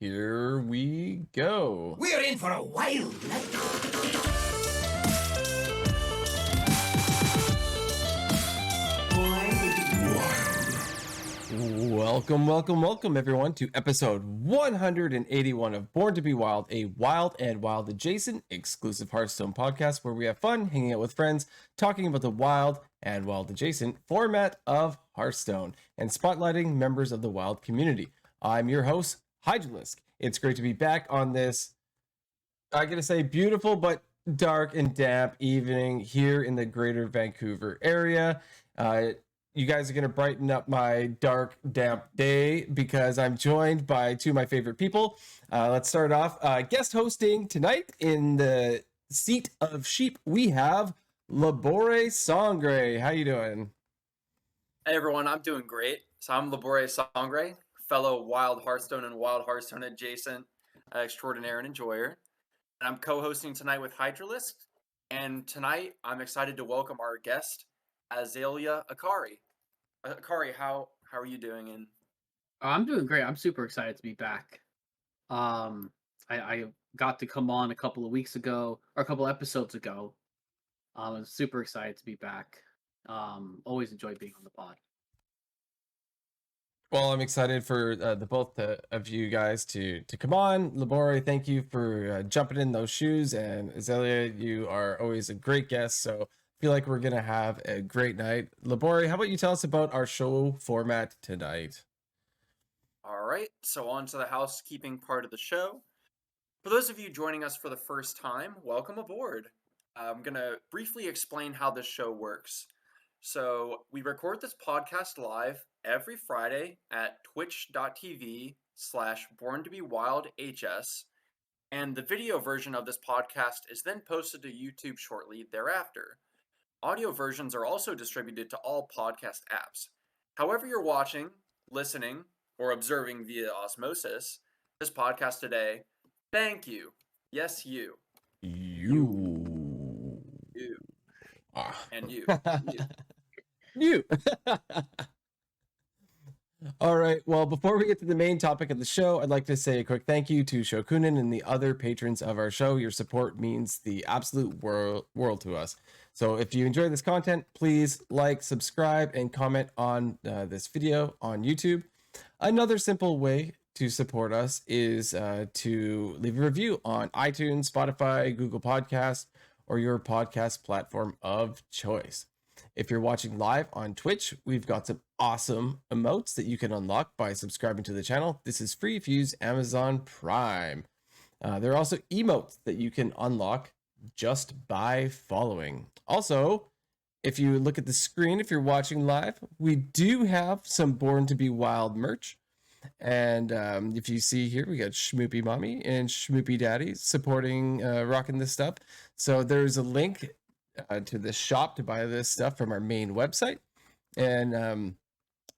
Here we go. We're in for a wild night. Welcome, everyone, to episode 181 of Born to be Wild, a wild and wild adjacent exclusive Hearthstone podcast where we have fun hanging out with friends, talking about the wild and wild adjacent format of Hearthstone and spotlighting members of the wild community. I'm your host, Hydralisk. It's great to be back on this, I gotta say, beautiful but dark and damp evening here in the greater Vancouver area. You guys are going to brighten up my dark, damp day because I'm joined by two of my favorite people. Let's start off. Guest hosting tonight in the seat of sheep, we have LaboreSangre. How you doing? Hey everyone, I'm doing great. So I'm LaboreSangre, fellow Wild Hearthstone and Wild Hearthstone adjacent extraordinaire and enjoyer. And I'm co-hosting tonight with Hydralisk. And tonight I'm excited to welcome our guest, AzaleaAkari. Akari, how are you doing? And I'm doing great. I'm super excited to be back. I got to come on a couple of weeks ago, or a couple episodes ago. I'm super excited to be back. Always enjoy being on the pod. Well, I'm excited for the both of you guys to come on. Labore, thank you for jumping in those shoes, and Azalea, you are always a great guest. So feel like we're gonna have a great night. Labore, how about you tell us about our show format tonight? all right, so on to the housekeeping part of the show. For those of you joining us for the first time, welcome aboard. I'm gonna briefly explain how this show works. So we record this podcast live every Friday at twitch.tv/borntobewildhs, and the video version of this podcast is then posted to YouTube shortly thereafter. Audio versions are also distributed to all podcast apps. However you're watching, listening, or observing via osmosis this podcast today, thank you. Yes, you. You. And you. You. All right. Well, before we get to the main topic of the show, I'd like to say a quick thank you to Shokunin and the other patrons of our show. Your support means the absolute world to us. So if you enjoy this content, please like, subscribe, and comment on this video on YouTube. Another simple way to support us is to leave a review on iTunes, Spotify, Google Podcasts, or your podcast platform of choice. If you're watching live on Twitch, we've got some awesome emotes that you can unlock by subscribing to the channel. This is free if you use Amazon Prime. There are also emotes that you can unlock just by following. Also, if you look at the screen, if you're watching live, we do have some Born to be Wild merch. And if you see here, we got Schmoopy Mommy and Schmoopy Daddy supporting, rocking this stuff. So there's a link to the shop to buy this stuff from our main website. And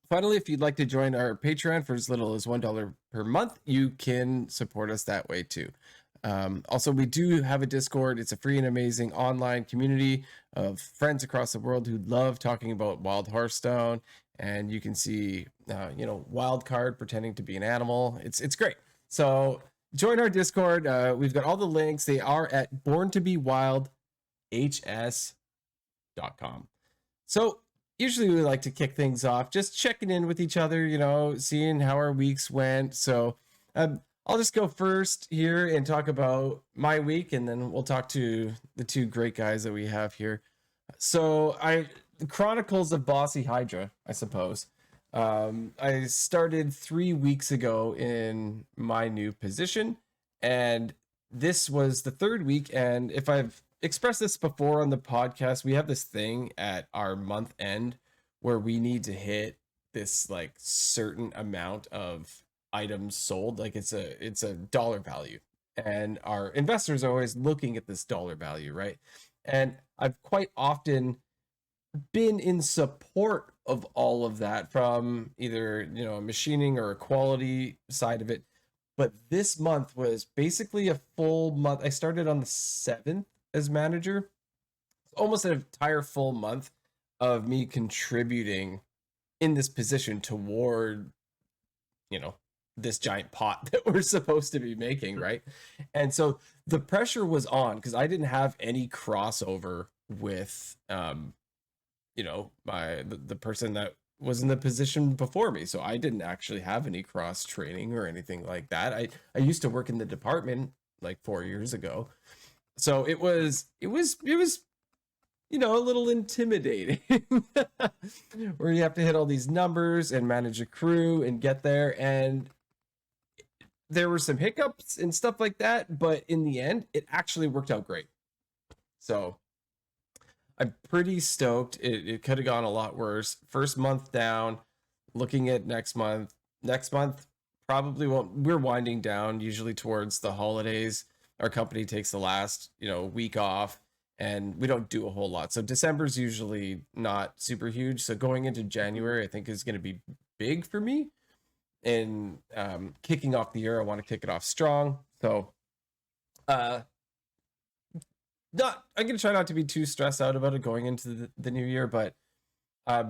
finally, if you'd like to join our Patreon for as little as $1 per month, you can support us that way too. Also, we do have a Discord. It's a free and amazing online community of friends across the world who love talking about Wild Hearthstone. And you can see, Wild Card pretending to be an animal. It's great. So join our Discord. We've got all the links. They are at borntobewildhs.com. So usually we like to kick things off, just checking in with each other, seeing how our weeks went. So I'll just go first here and talk about my week, and then we'll talk to the two great guys that we have here. So the Chronicles of Bossy Hydra, I suppose. I started 3 weeks ago in my new position, and this was the third week. And if I've expressed this before on the podcast, we have this thing at our month end where we need to hit this like certain amount of items sold. Like it's a dollar value, and our investors are always looking at this dollar value, right? And I've quite often been in support of all of that from either a machining or a quality side of it. But this month was basically a full month. I started on the 7th as manager, almost an entire full month of me contributing in this position toward this giant pot that we're supposed to be making, right? And so the pressure was on because I didn't have any crossover with you know, the person that was in the position before me. So I didn't actually have any cross training or anything like that. I used to work in the department like 4 years ago. So it was you know, a little intimidating where you have to hit all these numbers and manage a crew and get there. And there were some hiccups and stuff like that, but in the end, it actually worked out great. So I'm pretty stoked. It could have gone a lot worse. First month down, looking at next month. Next month probably won't. We're winding down usually towards the holidays. Our company takes the last, you know, week off, and we don't do a whole lot. So December's usually not super huge. So going into January, I think is going to be big for me. And kicking off the year, I want to kick it off strong. So I'm gonna try not to be too stressed out about it going into the new year, but I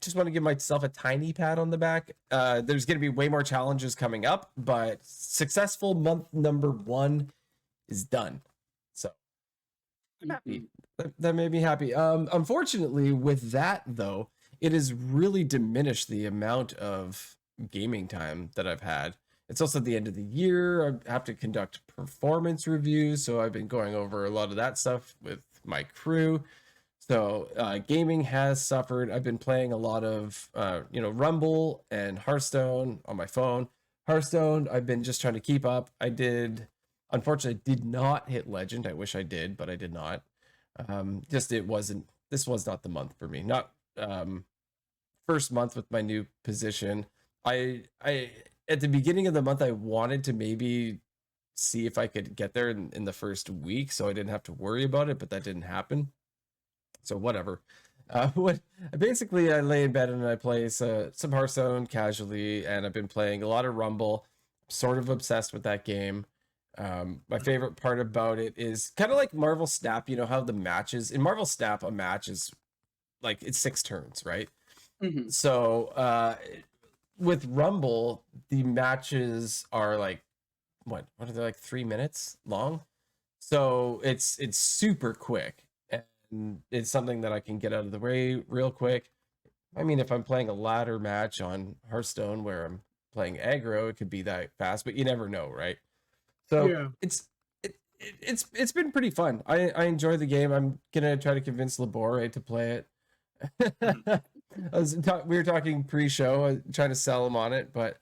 just want to give myself a tiny pat on the back. There's gonna be way more challenges coming up, but successful month number 1 is done. So I'm happy. That made me happy. Unfortunately, with that though, it has really diminished the amount of gaming time that I've had. It's also the end of the year. I have to conduct performance reviews, so I've been going over a lot of that stuff with my crew. So gaming has suffered. I've been playing a lot of you know, Rumble and Hearthstone on my phone. Hearthstone, I've been just trying to keep up. Unfortunately, did not hit Legend. I wish I did, but I did not. This was not the month for me. Not first month with my new position. I at the beginning of the month, I wanted to maybe see if I could get there in the first week, so I didn't have to worry about it, but that didn't happen. So whatever. Basically, I lay in bed and I play some Hearthstone casually, and I've been playing a lot of Rumble. Sort of obsessed with that game. My favorite part about it is kind of like Marvel Snap. You know how the matches in Marvel Snap, a match is like it's 6 turns, right? Mm-hmm. So with Rumble, the matches are like what are they, like 3 minutes long? So it's super quick, and it's something that I can get out of the way real quick. I mean, if I'm playing a ladder match on Hearthstone where I'm playing aggro, it could be that fast, but you never know, right? So yeah. It's been pretty fun. I enjoy the game. I'm gonna try to convince Labore to play it. We were talking pre-show, trying to sell him on it, but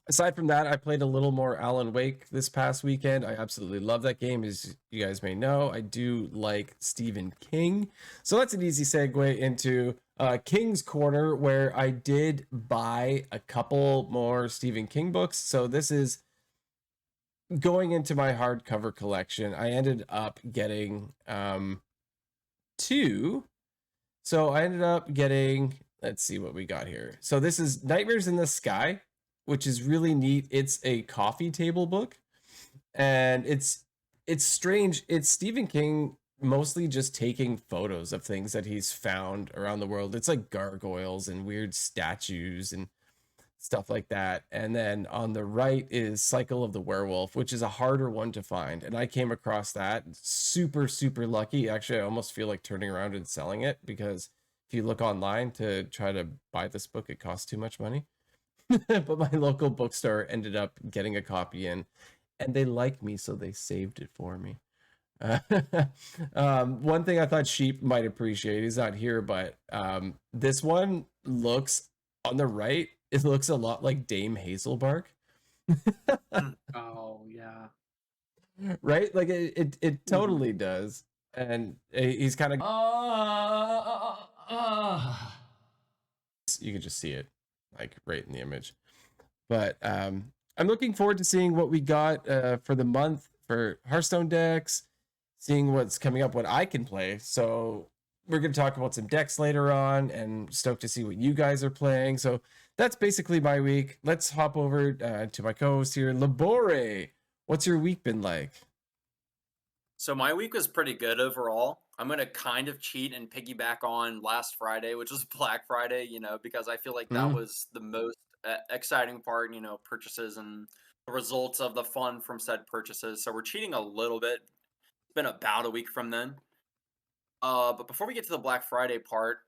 aside from that, I played a little more Alan Wake this past weekend. I absolutely love that game, as you guys may know. I do like Stephen King, so that's an easy segue into King's Corner, where I did buy a couple more Stephen King books. So this is going into my hardcover collection. I ended up getting 2. So I ended up getting, let's see what we got here. So this is Nightmares in the Sky, which is really neat. It's a coffee table book, and it's strange. It's Stephen King mostly just taking photos of things that he's found around the world. It's like gargoyles and weird statues and stuff like that. And then on the right is Cycle of the Werewolf, which is a harder one to find. And I came across that super, super lucky. Actually, I almost feel like turning around and selling it, because if you look online to try to buy this book, it costs too much money. But my local bookstore ended up getting a copy in, and they like me, so they saved it for me. One thing I thought Sheep might appreciate, he's not here, but this one looks, on the right, it looks a lot like Dame Hazelbark. Oh yeah, right, like it totally does. And he's kind of you can just see it like right in the image. But I'm looking forward to seeing what we got for the month for Hearthstone decks, seeing what's coming up, what I can play. So we're going to talk about some decks later on, and stoked to see what you guys are playing. So that's basically my week. Let's hop over to my co-host here, Labore. What's your week been like? So my week was pretty good overall. I'm gonna kind of cheat and piggyback on last Friday, which was Black Friday, because I feel like that Mm. was the most exciting part, purchases and the results of the fun from said purchases. So we're cheating a little bit. It's been about a week from then. But before we get to the Black Friday part,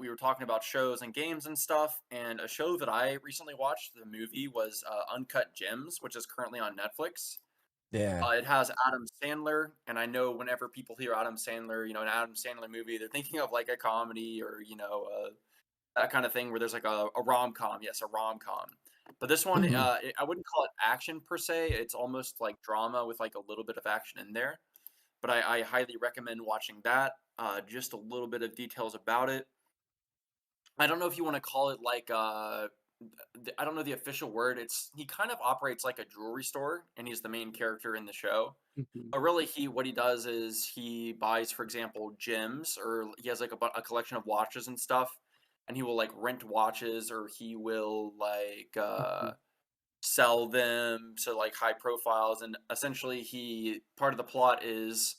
we were talking about shows and games and stuff, and a show that I recently watched, the movie, was Uncut Gems, which is currently on Netflix. Yeah. It has Adam Sandler, and I know whenever people hear Adam Sandler, an Adam Sandler movie, they're thinking of like a comedy or that kind of thing where there's like a rom com. Yes, a rom com. But this one, Mhm. I wouldn't call it action per se. It's almost like drama with like a little bit of action in there. But I highly recommend watching that. Just a little bit of details about it. I don't know if you want to call it like I don't know the official word. He kind of operates like a jewelry store, and he's the main character in the show. Mhm. But really, what he does is he buys, for example, gems, or he has like a collection of watches and stuff, and he will like rent watches, or he will like Mhm. sell them to like high profiles. And essentially, he part of the plot is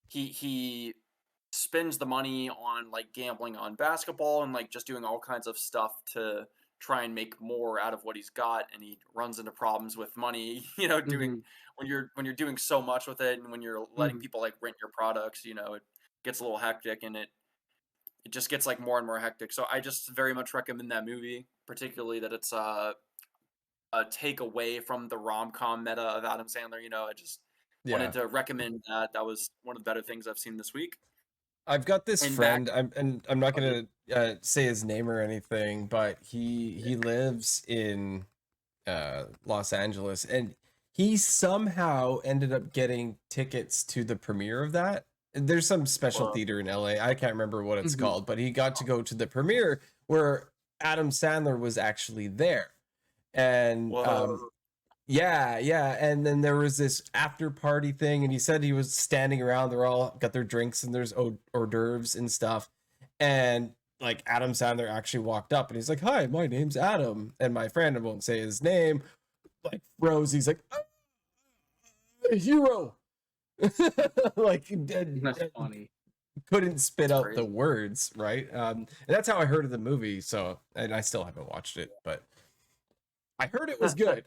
he spends the money on like gambling on basketball and like just doing all kinds of stuff to try and make more out of what he's got, and he runs into problems with money doing Mhm. when you're doing so much with it, and when you're letting Mhm. people like rent your products, it gets a little hectic, and it just gets like more and more hectic. So I just very much recommend that movie, particularly that it's a take away from the rom-com meta of Adam Sandler. I just wanted Yeah. to recommend that. That was one of the better things I've seen this week. I've got this And back friend. I'm not okay. gonna say his name or anything, but he lives in Los Angeles, and he somehow ended up getting tickets to the premiere of that. There's some special Well, theater in LA. I can't remember what it's Mhm. called, but he got to go to the premiere where Adam Sandler was actually there. And whoa. yeah, yeah. And then there was this after party thing, and he said he was standing around. They're all got their drinks and there's hors d'oeuvres and stuff. And like Adam Sandler actually walked up and he's like, "Hi, my name's Adam." And my friend, I won't say his name, like froze. He's like, "Oh, a hero." Like That's funny. couldn't spit That's out the crazy. words, right? And that's how I heard of the movie. So, and I still haven't watched it, but I heard it was good.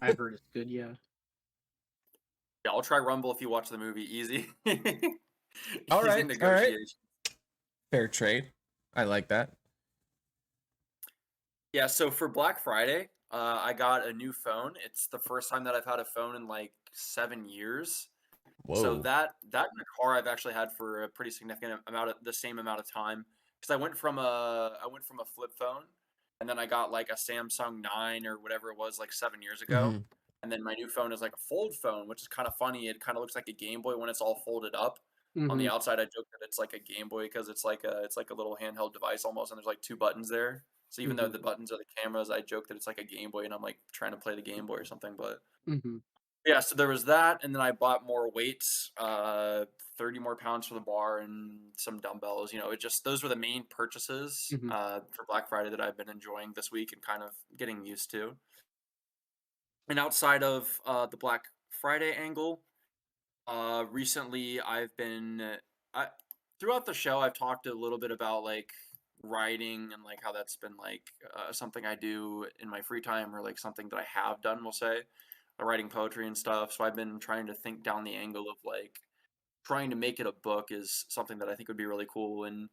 I've heard it's good. Yeah. Yeah, I'll try Rumble if you watch the movie. Easy. All Easy right, all right. negotiation. Fair trade. I like that. Yeah, so for Black Friday, I got a new phone. It's the first time that I've had a phone in like 7 years. So Whoa. that and a car I've actually had for a pretty significant amount of the same amount of time. Because I went from a flip phone, and then I got like a Samsung 9 or whatever it was like 7 years ago. Hmm. And then my new phone is like a fold phone, which is kind of funny. It kind of looks like a Game Boy when it's all folded up. On the Mhm. outside, I joke that it's like a Game Boy because it's like a little handheld device almost, and there's like two buttons there. So even though Mhm. the buttons are the cameras, I joke that it's like a Game Boy, and I'm like trying to play the Game Boy or something. But Mhm. yeah, so there was that, and then I bought more weights, 30 more pounds for the bar and some dumbbells. It just those were the main purchases Mhm. for Black Friday that I've been enjoying this week and kind of getting used to. And outside of the Black Friday angle, recently I've been I throughout the show I've talked a little bit about like writing and like how that's been like something I do in my free time or like something that I have done, we'll say, writing poetry and stuff. So I've been trying to think down the angle of like trying to make it a book is something that I think would be really cool, and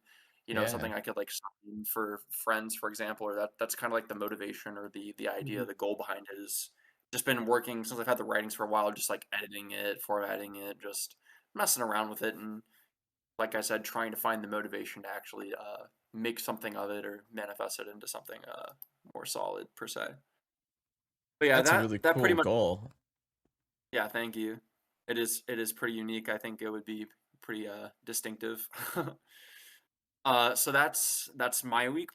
Yeah. something I could like sign for friends, for example, or that's kind of like the motivation or the idea, Mhm. the goal behind it is just been working since I've had the writings for a while, just like editing it, formatting it, just messing around with it, and like I said, trying to find the motivation to actually make something of it or manifest it into something more solid per se. But yeah, That's a that really that pretty cool much. goal. Yeah, thank you. It is pretty unique. I think it would be pretty distinctive. So that's my week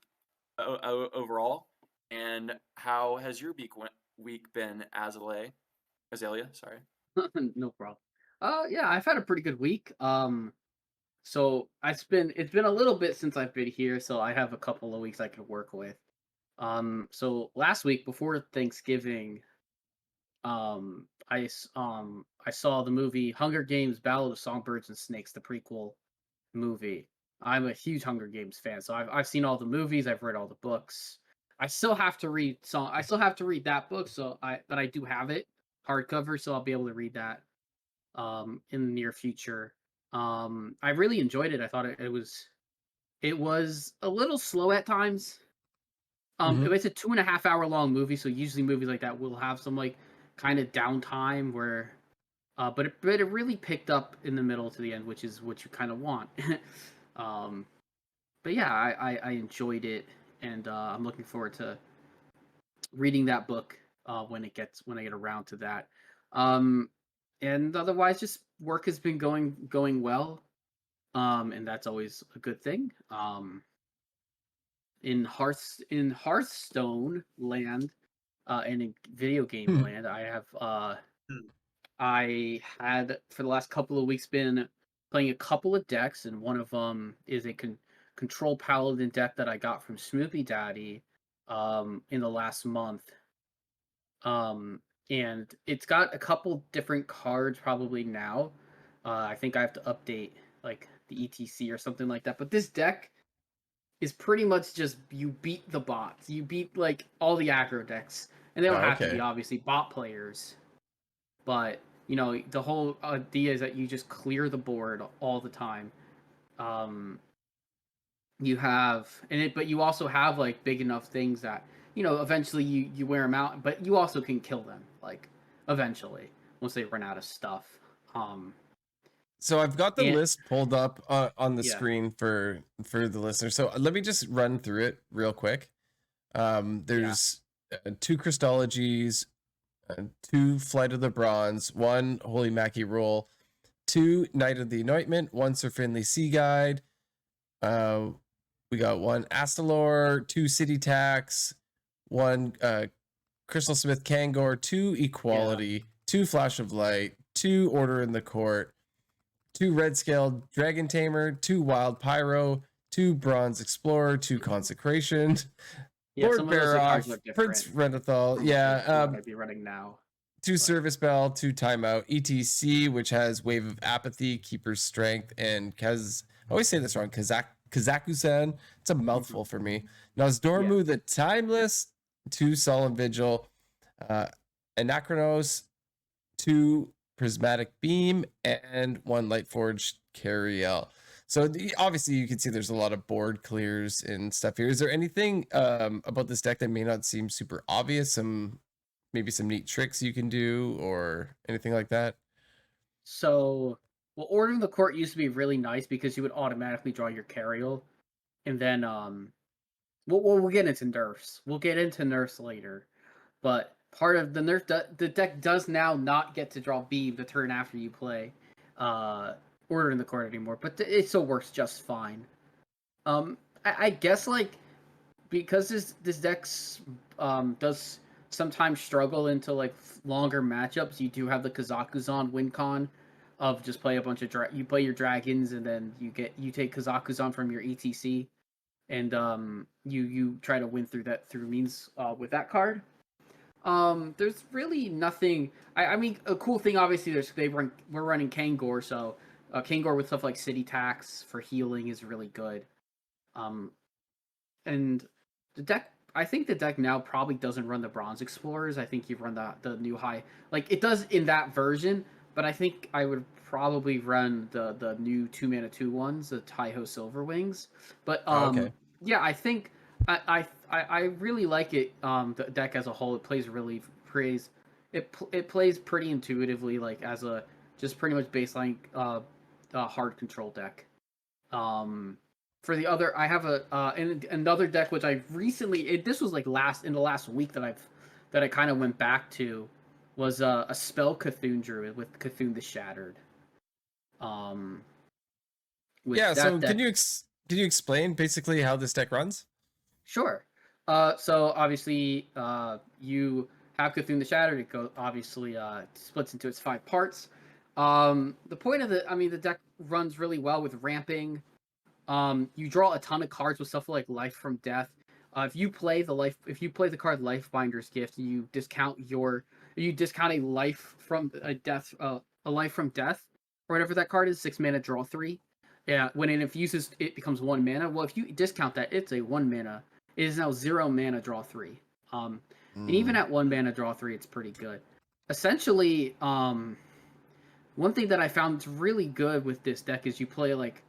overall. And how has your week been, Azalea? Sorry. No problem. Yeah, I've had a pretty good week. So it's been a little bit since I've been here, so I have a couple of weeks I could work with. So last week before Thanksgiving, I saw the movie Hunger Games: Battle of the Songbirds and Snakes, the prequel movie. I'm a huge Hunger Games fan, so I've seen all the movies, I've read all the books. I still have to read that book, but I do have it hardcover, so I'll be able to read that in the near future. I really enjoyed it. I thought it was a little slow at times. It's a 2.5 hour long movie, so usually movies like that will have some like kind of downtime where but it really picked up in the middle to the end, which is what you kind of want. um but yeah, I enjoyed it, and I'm looking forward to reading that book when I get around to that. And otherwise, just work has been going well, and that's always a good thing. In Hearthstone land, and in video game Hmm. land, Hmm. I had for the last couple of weeks been playing a couple of decks, and one of them is a control paladin deck that I got from Smoopy Daddy in the last month. Um, and it's got a couple different cards probably now. I think I have to update like the ETC or something like that. But this deck is pretty much just you beat the bots. You beat like all the aggro decks. And they don't Oh, have to be okay. obviously bot players. But the whole idea is that you just clear the board all the time. You have but you also have like big enough things that eventually you wear them out, but you also can kill them like eventually once they run out of stuff. Um, So I've got the and list pulled up on the yeah, screen for the listener. So let me just run through it real quick. yeah, There's two Christologies, two Flight of the Bronze, one Holy Mackie Roll, two Night of the Anointment, one Sir Finley Sea Guide. We got one Astalor, two City Tax, one Crystal Smith Kangor, two yeah, Equality, two Flash of Light, two Order in the Court, two Red Scaled Dragon Tamer, two Wild Pyro, two Bronze Explorer, two Consecration, yeah. Lord Some of those cards Baroth, are different Prince Renethal, from what yeah, I'd be running now. two But Service Bell, two Timeout, ETC, which has Wave of Apathy, Keeper's Strength, and I always say this wrong, Kazakusan. It's a mouthful for me. yeah, Nazdoormu the Timeless, two Solemn Vigil, Anachronos, two Prismatic Beam, and one Lightforged Cariel. So obviously you can see there's a lot of board clears and stuff here. Is there anything about this deck that may not seem super obvious? Maybe some neat tricks you can do or anything like that? so well, Order in the Court used to be really nice because you would automatically draw your Cariel, and then we'll get into nerfs. We'll get into nerfs later. But part of the the deck does now not get to draw Beam the turn after you play Order in the Court anymore, but it still works just fine. I guess like because this deck does sometimes struggle into like longer matchups. You do have the Kazakuzan win con of just play a bunch of you play your dragons, and then you take Kazakuzan from your ETC, and you try to win through means with that card. There's really nothing. I mean, a cool thing obviously. We're running Kangor, so Kangor with stuff like City Tax for healing is really good. Um, and the deck, I think the deck now probably doesn't run the Bronze Explorers. I think you run the new high, like it does in that version. But I think I would probably run the new 2 mana 2/1s, the Taiho Silver Wings. But Oh, okay. yeah, I think I really like it. The deck as a whole, it plays pretty intuitively, like as a just pretty much baseline hard control deck. Um, for the other, I have another deck which I recently. This was like in the last week that I kind of went back to, was a spell Cthulhu Druid with Cthulhu the Shattered. Um, with Yeah, that so deck, can you explain basically how this deck runs? sure. So obviously, you have Cthulhu the Shattered. It obviously splits into its 5 parts. The point of the deck runs really well with ramping. You draw a ton of cards with stuff like Life from Death. If you play the card Lifebinder's Gift, you discount a life from a life from death, or whatever that card is. 6 mana, draw 3. Yeah, when it infuses, it becomes 1 mana. Well, if you discount that, it's a 1 mana. It is now 0 mana, draw 3. And even at 1 mana, draw 3, it's pretty good. Essentially, one thing that I found really good with this deck is you'll play like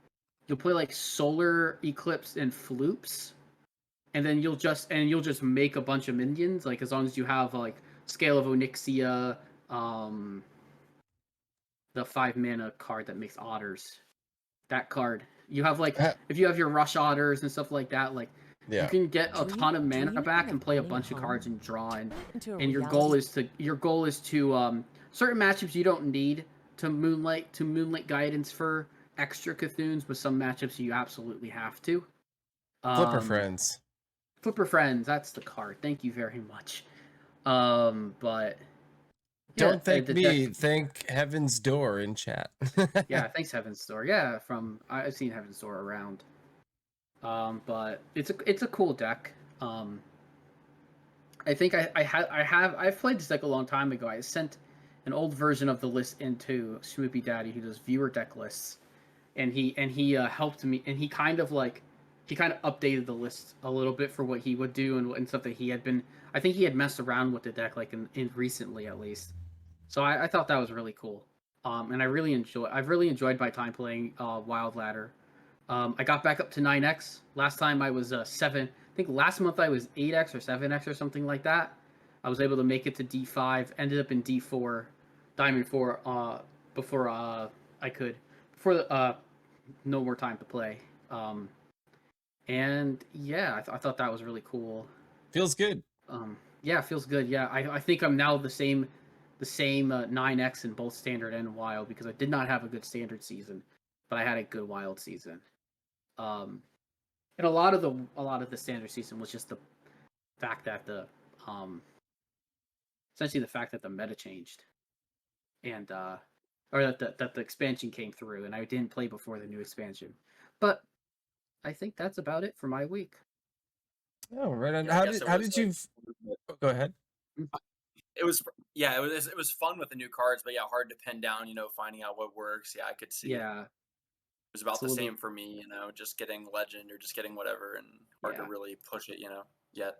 Solar Eclipse and Floops, and then you'll just make a bunch of minions, like as long as you have like Scale of Onyxia, the 5 mana card that makes otters. That card. You have like if you have your Rush Otters and stuff like that, like you can get a ton of mana back and play a bunch of cards and draw, and your goal is to certain matchups you don't need to moonlight guidance for extra Cthulhu's, but some matchups you absolutely have to. Flipper Friends. Flipper Friends, that's the card. Thank you very much. But don't thank me. Thank Heaven's Door in chat. Yeah, thanks Heaven's Door. Yeah, I've seen Heaven's Door around. But it's a cool deck. I think I've played this deck a long time ago. I sent an old version of the list into Swoopy Daddy, who does viewer deck lists, and he helped me, and he kind of updated the list a little bit for what he would do and stuff that he had been. I think he had messed around with the deck like in recently at least. So I thought that was really cool. And I've really enjoyed my time playing Wild Ladder. I got back up to 9x. Last time I was 7. I think last month I was 8x or 7x or something like that. I was able to make it to D5. Ended up in D4, Diamond 4 before no more time to play. And yeah, I thought that was really cool. Feels good. Yeah, feels good. Yeah, I think I'm now the same 9x in both standard and wild, because I did not have a good standard season, but I had a good wild season. And a lot of the standard season was just the fact that essentially the fact that the meta changed, and or that the expansion came through, and I didn't play before the new expansion. But I think that's about it for my week. Oh, right on. Yeah, How did you? Go ahead. It was fun with the new cards, but yeah, hard to pin down. Finding out what works. Yeah, I could see. Yeah, it was about the same for me. Just getting legend or just getting whatever, and hard to really push it. Yet.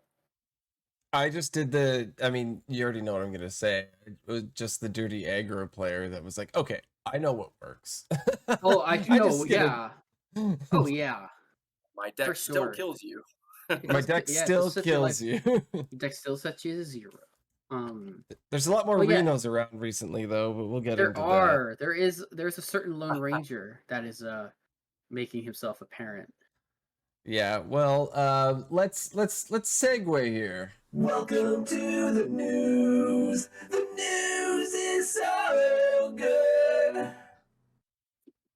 I just did you already know what I'm gonna say. It was just the dirty aggro player that was like, okay, I know what works. Oh, I know. Yeah. Oh yeah. My deck still kills you. My deck still kills you. Your deck still sets you to 0. There's a lot more Renos around recently, though, but we'll get into that. There's a certain Lone Ranger that is making himself apparent. Yeah, well, let's segue here. Welcome to the news. The news is so good.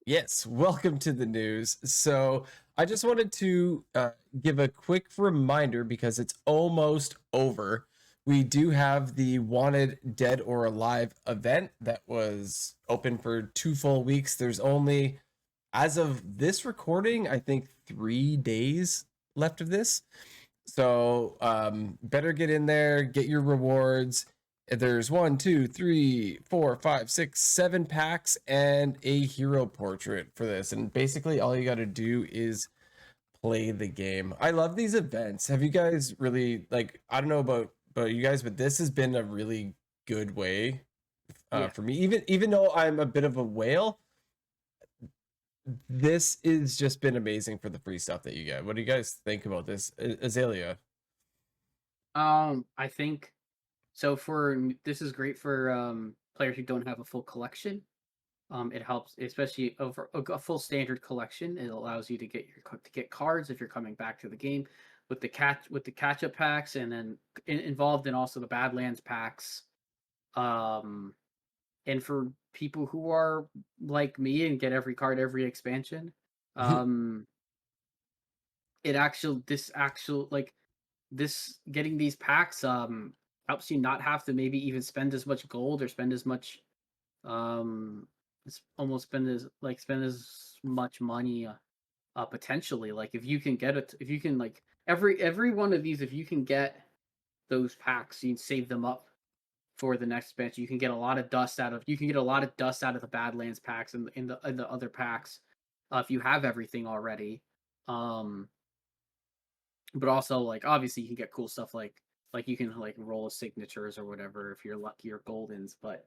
Yes, welcome to the news. So I just wanted to give a quick reminder, because it's almost over. We do have the Wanted Dead or Alive event that was open for 2 full weeks. There's only, as of this recording, I think 3 days left of this. So better get in there, get your rewards. There's 1, 2, 3, 4, 5, 6, 7 packs and a hero portrait for this. And basically all you got to do is play the game. I love these events. Have you guys really, I don't know about you guys, but this has been a really good way for me. Even though I'm a bit of a whale, this has just been amazing for the free stuff that you get. What do you guys think about this, Azalea? I think so. This is great for players who don't have a full collection. It helps, especially over a full standard collection. It allows you to get cards if you're coming back to the game with the catch-up packs, and then involved in also the Badlands packs. And for people who are like me and get every card every expansion, getting these packs helps you not have to maybe even spend as much gold or spend as much spend as much money potentially. Like if you can every one of these, if you can get those packs, you can save them up for the next expansion. You can get a lot of dust out of. You can get a lot of dust out of the Badlands packs and in the other packs, if you have everything already. But also, like, obviously you can get cool stuff like you can like roll signatures or whatever if you're lucky, or goldens. But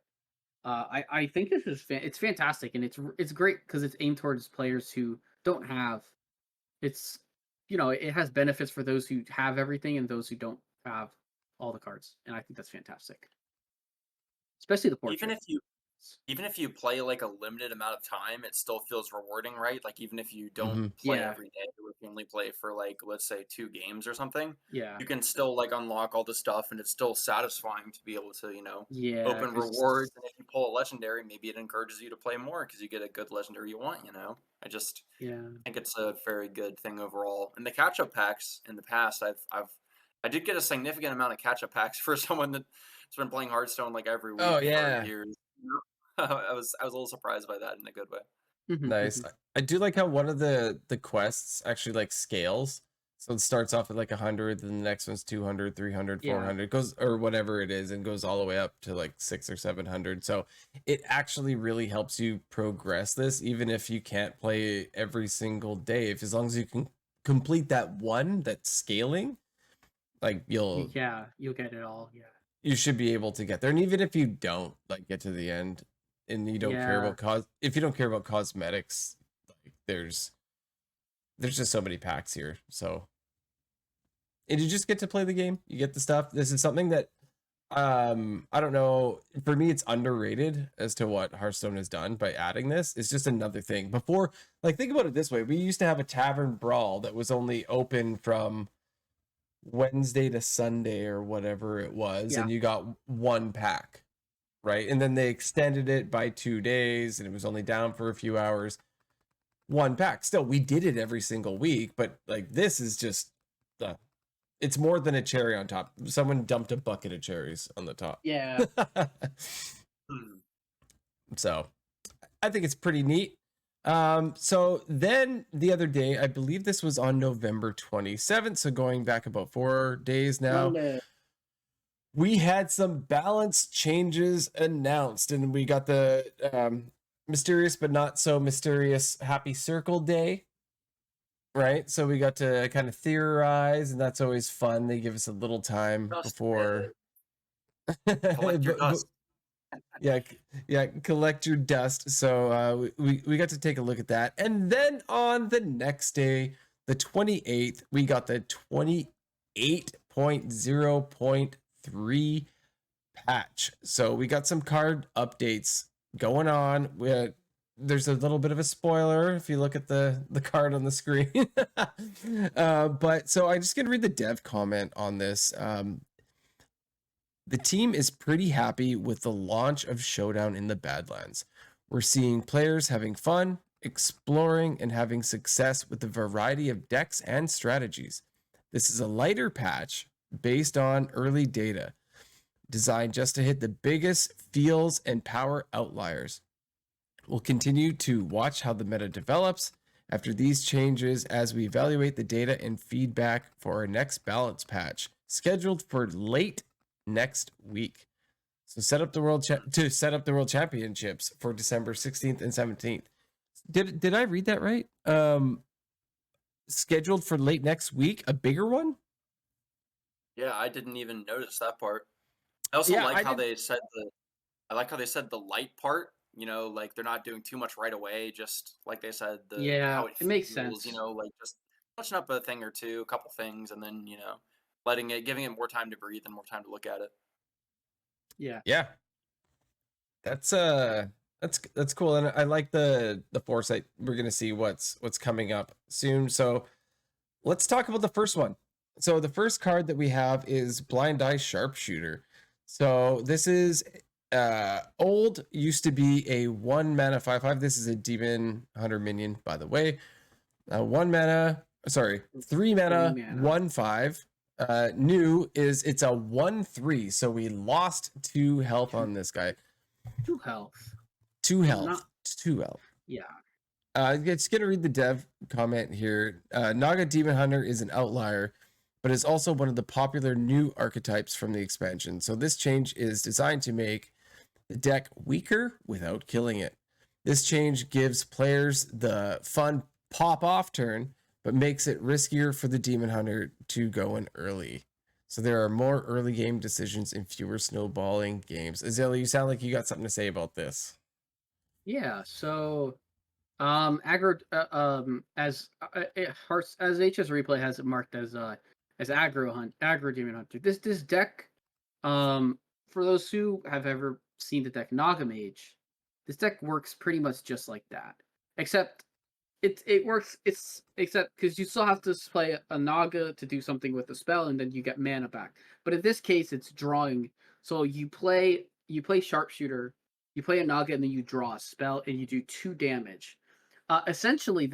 I think this is it's fantastic, and it's great because it's aimed towards players who don't have. It's it has benefits for those who have everything and those who don't have all the cards, and I think that's fantastic. Especially the portrait. Even if you play like a limited amount of time, it still feels rewarding, right? Like even if you don't play every day, or if you only play for like, let's say 2 games or something, you can still like unlock all the stuff, and it's still satisfying to be able to, open rewards. And if you pull a legendary, maybe it encourages you to play more because you get a good legendary you want. I just think it's a very good thing overall. And the catch-up packs in the past, I did get a significant amount of catch-up packs for someone that's been playing Hearthstone like every week for years. I was a little surprised by that in a good way. Nice. I do like how one of the quests actually like scales. So it starts off at like 100, then the next one's 200, 300, 400, goes, or whatever it is, and goes all the way up to like 600 or 700. So it actually really helps you progress this, even if you can't play every single day. If as long as you can complete that one that's scaling, like you'll get it all. You should be able to get there. And even if you don't like get to the end and you don't care about if you don't care about cosmetics, like there's just so many packs here. So, and you just get to play the game. You get the stuff. This is something that I don't know, for me it's underrated as to what Hearthstone has done by adding this. It's just another thing. Before, like, think about it this way. We used to have a tavern brawl that was only open from Wednesday to Sunday or whatever it was, and you got 1 pack, right? And then they extended it by 2 days, and it was only down for a few hours. 1 pack. Still, we did it every single week, but like this is just it's more than a cherry on top. Someone dumped a bucket of cherries on the top. So I think it's pretty neat. So then the other day, I believe this was on November 27th, so going back about 4 days now, we had some balance changes announced, and we got the mysterious but not so mysterious Happy Circle Day, right? So we got to kind of theorize, and that's always fun. They give us a little time before collect your dust. Collect your dust. So we got to take a look at that, and then on the next day, the 28th, we got the 28.0.3 patch. So we got some card updates going on. There's a little bit of a spoiler if you look at the card on the screen. But so I'm just gonna read the dev comment on this. The team is pretty happy with the launch of Showdown in the Badlands. We're seeing players having fun, exploring, and having success with a variety of decks and strategies. This is a lighter patch based on early data, designed just to hit the biggest feels and power outliers. We'll continue to watch how the meta develops after these changes as we evaluate the data and feedback for our next balance patch, scheduled for late next week. So set up the world championships for December 16th and 17th. Did I read that right? Scheduled for late next week, a bigger one? Yeah, I didn't even notice that part. I also like how they said the light part, like they're not doing too much right away, just like they said how it makes feels, sense. Like just touching up a thing or two, a couple things, and then, giving it more time to breathe and more time to look at it. Yeah. That's cool. And I like the foresight. We're gonna see what's coming up soon. So let's talk about the first one. So the first card that we have is Blind Eye Sharpshooter. So this is old, used to be a 1 mana 5/5. This is a demon hunter minion, by the way. 3 mana 1/5. New is it's a 1/3, so we lost 2 health on this guy. 2 health. 2 health. 2 health. Yeah. It's gonna read the dev comment here. Naga Demon Hunter is an outlier. but is also one of the popular new archetypes from the expansion. So this change is designed to make the deck weaker without killing it. This change gives players the fun pop-off turn, but makes it riskier for the Demon Hunter to go in early. So there are more early game decisions and fewer snowballing games. Azalea, you sound like you got something to say about this. Yeah, so aggro as HS replay has it marked as aggro demon hunter. This deck, for those who have ever seen the deck Naga Mage, this deck works pretty much just like that. Except it works except because you still have to play a Naga to do something with the spell, and then you get mana back. But in this case, it's drawing. So you play Sharpshooter, you play a Naga, and then you draw a spell, and you do 2 damage. Essentially,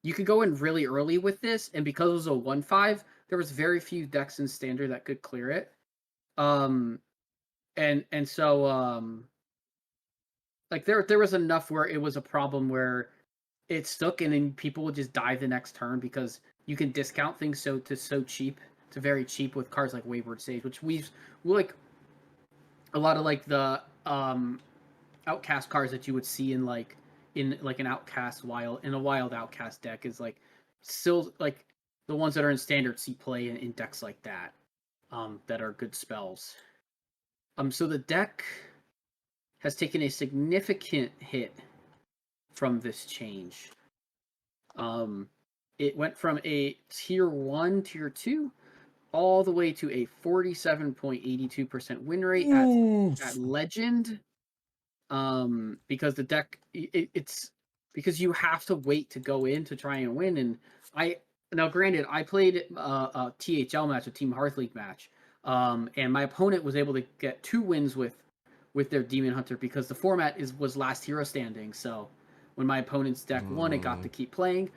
you could go in really early with this, and because it was a 1/5, there was very few decks in Standard that could clear it. And so like there was enough where it was a problem where it stuck, and then people would just die the next turn because you can discount things so cheap, to very cheap with cards like Wayward Sage, which we like a lot of like the outcast cards that you would see in an outcast wild outcast deck is like still like the ones that are in Standard see play in decks like that, that are good spells. So the deck has taken a significant hit from this change. It went from a tier 1, tier 2, all the way to a 47.82% win rate at Legend. Because the deck, it's because you have to wait to go in to try and win. And now granted, I played a THL match, a Team Hearth League match, and my opponent was able to get 2 wins with their Demon Hunter because the format was last hero standing. So when my opponent's deck won, it got to keep playing.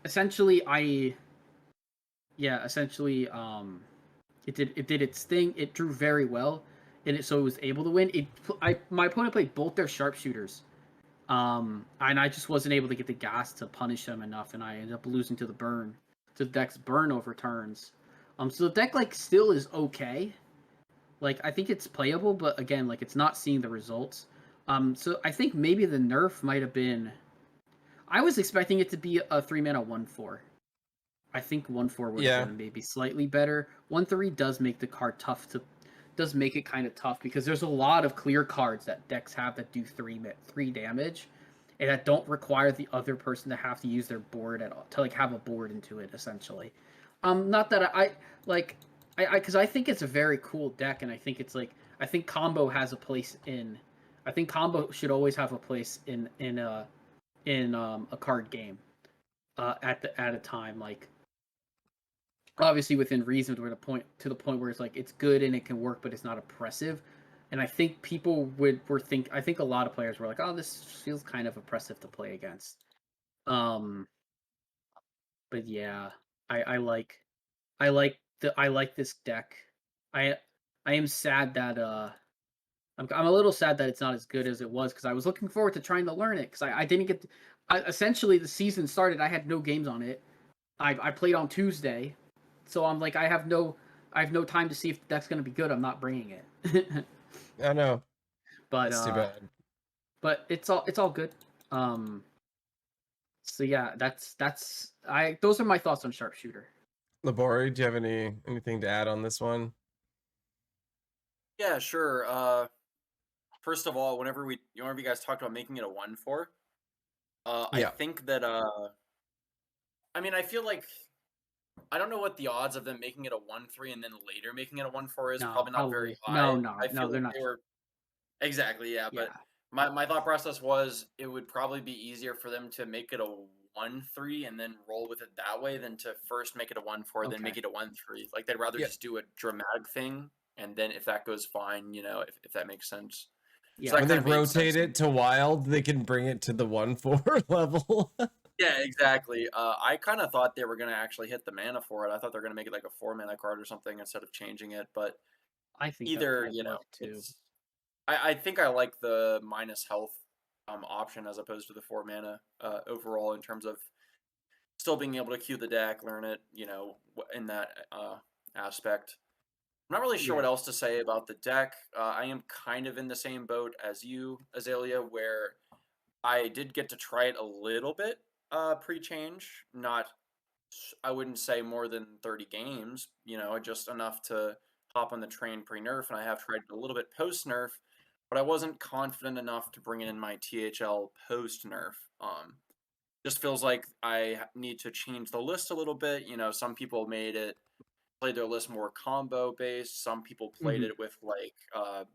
Essentially, it did its thing. It drew very well, and so it was able to win. My opponent played both their sharpshooters, and I just wasn't able to get the gas to punish them enough, and I ended up losing to the deck's burn over turns. So the deck like still is okay. Like I think it's playable, but again, like it's not seeing the results. So I think maybe the nerf might have been. I was expecting it to be a 3-mana 1/4. I think 1/4 would have been maybe slightly better. 1/3 does make the card does make it kind of tough because there's a lot of clear cards that decks have that do 3 damage, and that don't require the other person to have to use their board at all to like have a board into it essentially. Not that because I think it's a very cool deck, and I think it's like I think combo has a place in. I think combo should always have a place in a card game, at a time, like obviously within reason to the point where it's like it's good and it can work, but it's not oppressive. And I think people I think a lot of players were like, oh, this feels kind of oppressive to play against. But yeah, I like this deck. I am sad that I'm a little sad that it's not as good as it was because I was looking forward to trying to learn it because I didn't get essentially the season started. I had no games on it. I played on Tuesday, so I'm like I have no time to see if the deck's gonna be good. I'm not bringing it. I know, but it's too bad. But it's all good. So yeah, those are my thoughts on Sharpshooter. Labore, do you have anything to add on this one? Yeah, sure. First of all, whenever you guys talked about making it a 1/4, I think that I mean, I feel like I don't know what the odds of them making it a 1/3 and then later making it a 1/4 is. No, probably not very high. No, they're not. They were exactly, yeah. But Yeah. my thought process was it would probably be easier for them to make it a 1/3 and then roll with it that way than to first make it a 1/4 then make it a 1/3. Like they'd rather just do a dramatic thing, and then if that goes fine, if that makes sense. Yeah. So When they rotate it to wild, they can bring it to the 1/4 level. Yeah, exactly. I kind of thought they were going to actually hit the mana for it. I thought they were going to make it like a 4-mana card or something instead of changing it. But I think either, too. I think I like the minus health option as opposed to the 4-mana overall in terms of still being able to queue the deck, learn it, in that aspect. I'm not really sure what Yeah. else to say about the deck. I am kind of in the same boat as you, Azalea, where I did get to try it a little bit pre-change. Not, I wouldn't say more than 30 games, just enough to hop on the train pre-nerf, and I have tried it a little bit post-nerf, but I wasn't confident enough to bring it in my THL post-nerf. Just feels like I need to change the list a little bit. Some people played their list more combo based. Some people played Mhm. it with like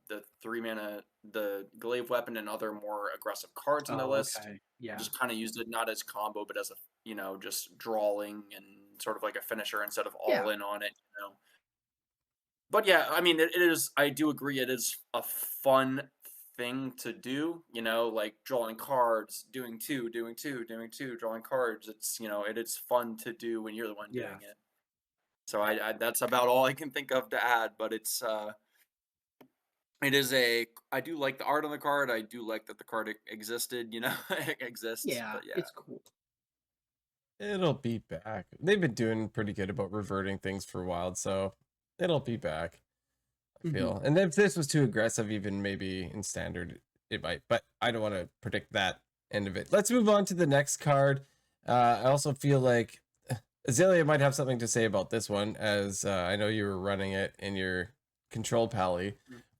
the 3 mana, the glaive weapon, and other more aggressive cards in the Oh, list. okay. Yeah. Just kind of used it not as combo, but as a just drawing and sort of like a finisher instead of all Yeah. in on it. But yeah, I mean, it is. I do agree. It is a fun thing to do. Like drawing cards, doing two, drawing cards. It is fun to do when you're the one Yeah. doing it. So I that's about all I can think of to add. But it is I do like the art on the card. I do like that the card existed. It exists. Yeah. But yeah, It's cool. It'll be back. They've been doing pretty good about reverting things for a while, so it'll be back. I feel. And if this was too aggressive, even maybe in standard, it might. But I don't want to predict that end of it. Let's move on to the next card. I also feel like Azalea might have something to say about this one, as I know you were running it in your control pally.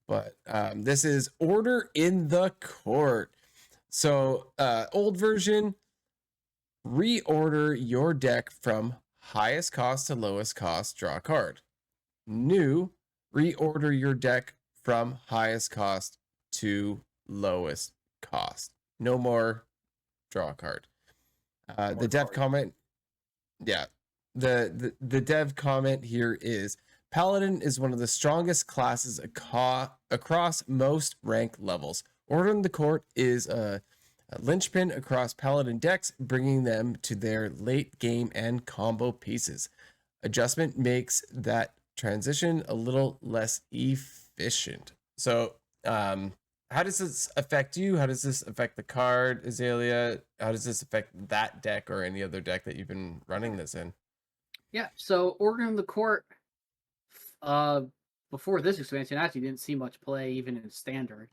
But this is Order in the Court. So old version, reorder your deck from highest cost to lowest cost, draw a card. New, reorder your deck from highest cost to lowest cost. No more draw a card. The dev comment, yeah. The dev comment here is Paladin is one of the strongest classes across most rank levels. Order in the Court is a linchpin across Paladin decks, bringing them to their late game and combo pieces. Adjustment makes that transition a little less efficient. So, how does this affect you? How does this affect the card, Azalea? How does this affect that deck or any other deck that you've been running this in? Yeah. So Order in the Court, before this expansion, actually didn't see much play even in standard.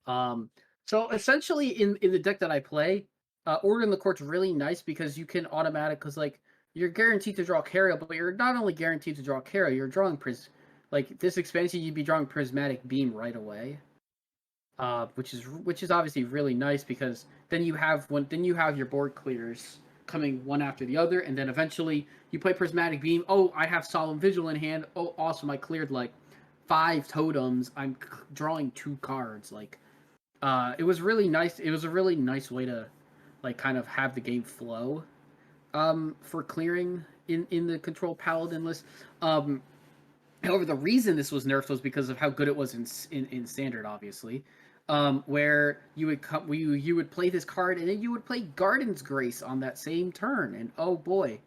So essentially, in the deck that I play, Order in the Court's really nice because you can because like you're guaranteed to draw Carrier, but you're not only guaranteed to draw Carrier, you're drawing like this expansion, you'd be drawing Prismatic Beam right away. Which is obviously really nice because then you have your board clears coming one after the other, and then eventually you play Prismatic Beam. Oh, I have Solemn Vigil in hand. Oh, awesome! I cleared like 5 totems. I'm drawing 2 cards. Like, it was really nice. It was a really nice way to like kind of have the game flow. For clearing in the Control Paladin list. However, the reason this was nerfed was because of how good it was in standard, obviously. Where you would play this card and then you would play Garden's Grace on that same turn, and oh boy,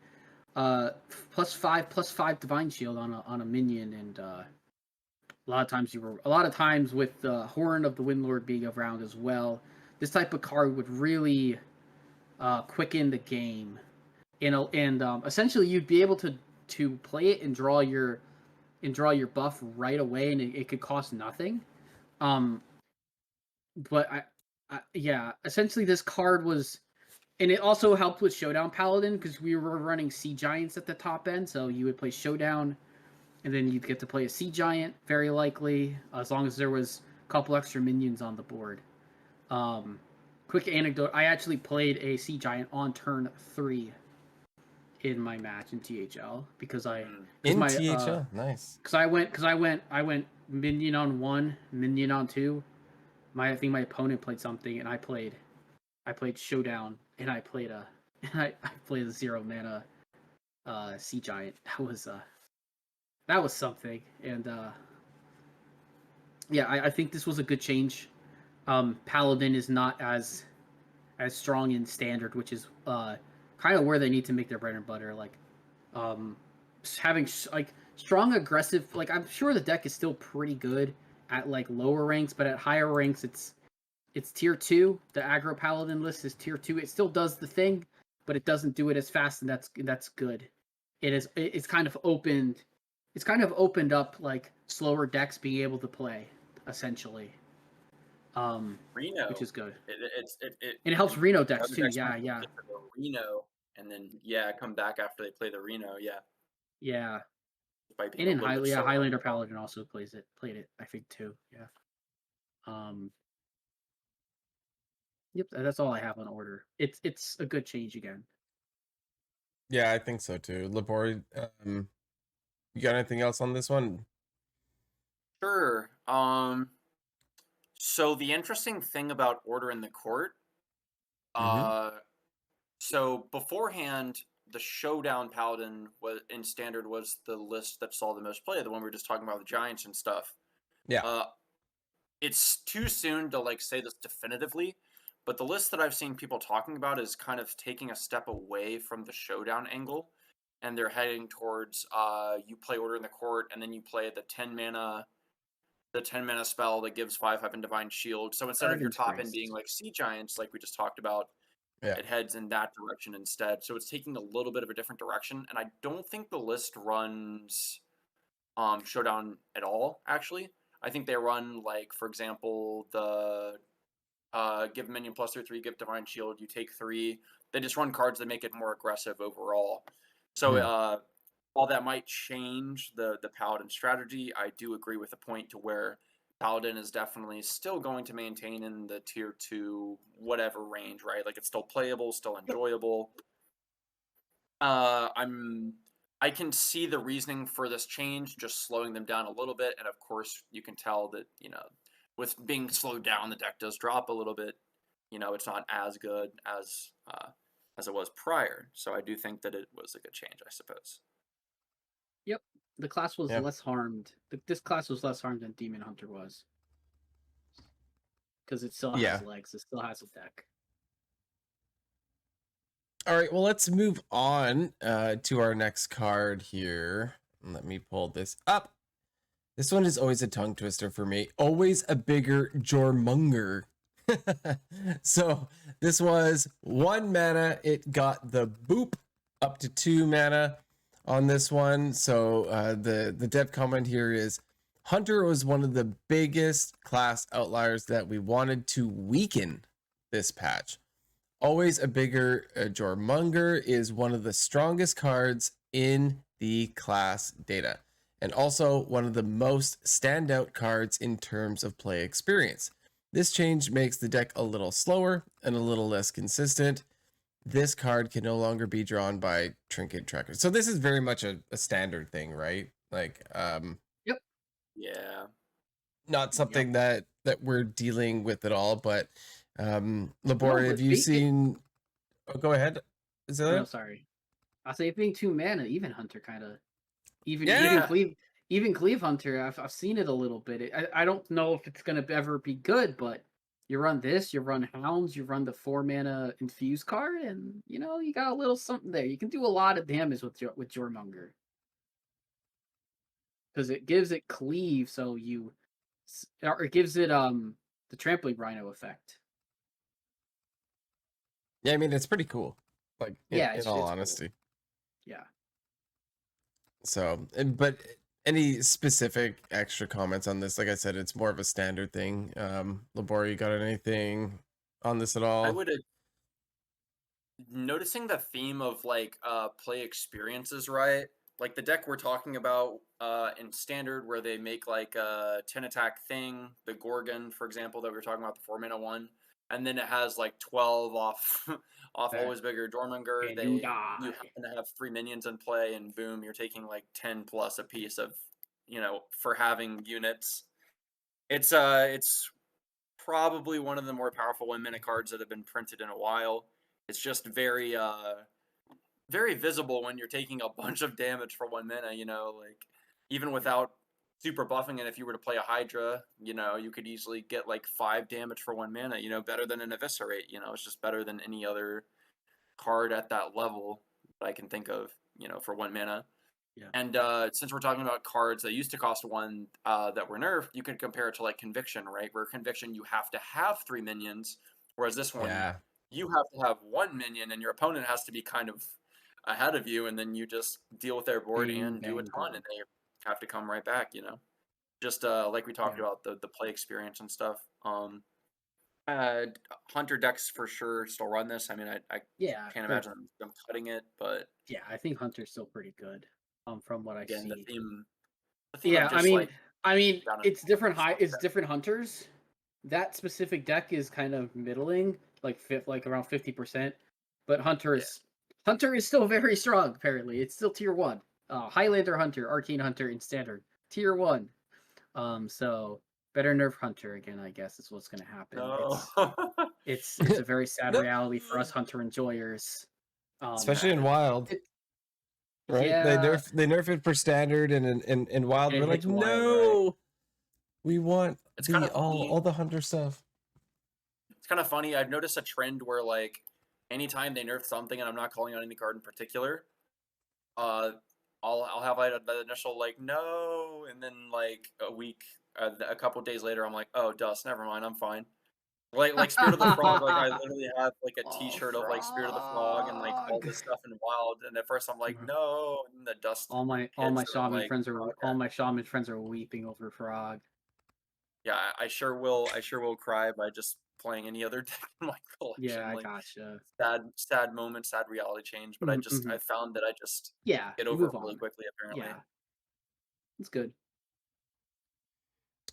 +5 Divine Shield on a minion, and a lot of times with the Horn of the Windlord being around as well, this type of card would really quicken the game, and essentially you'd be able to play it and draw your buff right away, and it could cost nothing. But yeah, essentially this card was, and it also helped with Showdown Paladin because we were running Sea Giants at the top end, so you would play Showdown, and then you'd get to play a Sea Giant very likely, as long as there was a couple extra minions on the board. Quick anecdote: I actually played a Sea Giant on turn 3 in my match in THL because THL, nice. Because I went minion on 1, minion on 2. I think my opponent played something, and I played Showdown, and I played a 0 mana Sea Giant. That was something, and yeah, I think this was a good change. Paladin is not as strong in standard, which is kind of where they need to make their bread and butter. Like, having like strong aggressive, like I'm sure the deck is still pretty good at like lower ranks, but at higher ranks it's tier 2. The aggro paladin list is tier 2. It still does the thing, but it doesn't do it as fast, and that's good. It's kind of opened up like slower decks being able to play essentially, which Reno, is good, it and it helps Reno decks other too. decks Yeah, might yeah, get to the Reno and then come back after they play the Reno. Yeah, yeah. by being And a in little bit slower. Highlander Paladin also played it, I think too. Yeah. Yep, that's all I have on order. It's a good change again. Yeah, I think so too. Labore, you got anything else on this one? Sure. So the interesting thing about Order in the Court, Mm-hmm. so beforehand, the Showdown Paladin was in Standard was the list that saw the most play, the one we were just talking about with Giants and stuff. Yeah. It's too soon to like say this definitively, but the list that I've seen people talking about is kind of taking a step away from the Showdown angle, and they're heading towards you play Order in the Court, and then you play the 10 mana spell that gives 5/5 and Divine Shield. So instead of your top end being like Sea Giants, like we just talked about, Yeah. it heads in that direction instead. So it's taking a little bit of a different direction, and I don't think the list runs Showdown at all, actually. I think they run, like, for example, the give minion +3/3, give Divine Shield, you take 3. They just run cards that make it more aggressive overall. So while that might change the Paladin strategy, I do agree with the point to where Paladin is definitely still going to maintain in the tier 2 whatever range, right? Like, it's still playable, still enjoyable. I can see the reasoning for this change, just slowing them down a little bit, and of course you can tell that, with being slowed down, the deck does drop a little bit. It's not as good as it was prior. So I do think that it was a good change, I suppose. Yep, the class was Yeah. less harmed. This class was less harmed than Demon Hunter was, because it still has legs. It still has a deck. All right, well, let's move on to our next card here. Let me pull this up. This one is always a tongue twister for me. Always a bigger Jormonger. So this was 1 mana. It got the boop up to 2 mana on this one. So the dev comment here is, Hunter was one of the biggest class outliers that we wanted to weaken this patch. Always a bigger Jormonger is one of the strongest cards in the class data, and also one of the most standout cards in terms of play experience. This change makes the deck a little slower and a little less consistent. This card can no longer be drawn by Trinket Trackers. So this is very much a standard thing, right? Like, Yep. Yeah. Not something that we're dealing with at all, but Labore, have you seen... Oh, go ahead. Is that... No, sorry. I'll say it being 2 mana, even Hunter kind of... Even Cleave Hunter, I've seen it a little bit. I don't know if it's going to ever be good, but you run this, you run Hounds, you run the 4 mana Infuse card, and, you got a little something there. You can do a lot of damage with Jormonger. Because it gives it Cleave, so it gives it the Trampling Rhino effect. Yeah, I mean, it's pretty cool. Like, in all it's honesty. Cool. Yeah. So, but any specific extra comments on this? Like I said, it's more of a standard thing. Labore, you got anything on this at all? I would... Noticing the theme of, like, play experiences, right? Like, the deck we're talking about in Standard, where they make, like, a 10 attack thing, the Gorgon, for example, that we were talking about, the 4 mana one, and then it has, like, 12 off Always Bigger Jormonger. You happen to have 3 minions in play, and boom, you're taking, like, 10 plus a piece of, for having units. It's probably one of the more powerful 1 mana cards that have been printed in a while. It's just very very visible when you're taking a bunch of damage for 1 mana, like, even without super buffing it, if you were to play a Hydra, you could easily get like 5 damage for 1 mana, better than an Eviscerate, it's just better than any other card at that level that I can think of, for 1 mana. Yeah. And since we're talking about cards that used to cost 1 that were nerfed, you could compare it to like Conviction, right? Where Conviction, you have to have 3 minions, whereas this one, you have to have one minion, and your opponent has to be kind of ahead of you, and then you just deal with their board Bing, and do a bang, ton, boom. and they have to come right back. Just like we talked Yeah. about the play experience and stuff. Hunter decks for sure still run this. I mean, I Yeah, can't imagine them cutting it, but yeah, I think Hunter's still pretty good. From what I again, see. the theme Yeah, of just like down it's different stuff it's different hunters. That specific deck is kind of middling, like around 50%. But Hunter is still very strong, apparently. It's still tier 1. Highlander Hunter, Arcane Hunter, and Standard. Tier 1. So better nerf Hunter again, I guess is what's gonna happen. no. It's a very sad No. reality for us Hunter enjoyers. Especially in Wild, it- right? yeah, They nerf it for Standard and in Wild. and We're it like, hits Wild, no, right? we want It's kind the of funny. all the Hunter stuff. It's kind of funny. I've noticed a trend where like anytime they nerf something, and I'm not calling out any card in particular, uh, I'll have like the initial like no, and then like a couple days later, I'm like, oh, dust, never mind, I'm fine. Like Spirit of the Frog, like I literally have like a Oh, T-shirt of like Spirit of the Frog and like all frog. this stuff in Wild, and at first I'm like no, and the dust all my hits, and I'm like, okay. all my shaman friends are weeping over Frog. Yeah, I sure will cry by just playing any other deck in my collection. Yeah, I Like gotcha. sad moment, sad reality change. But Mm-hmm. I found that I just Yeah, get you over it move really on. quickly. Apparently, Yeah, it's good.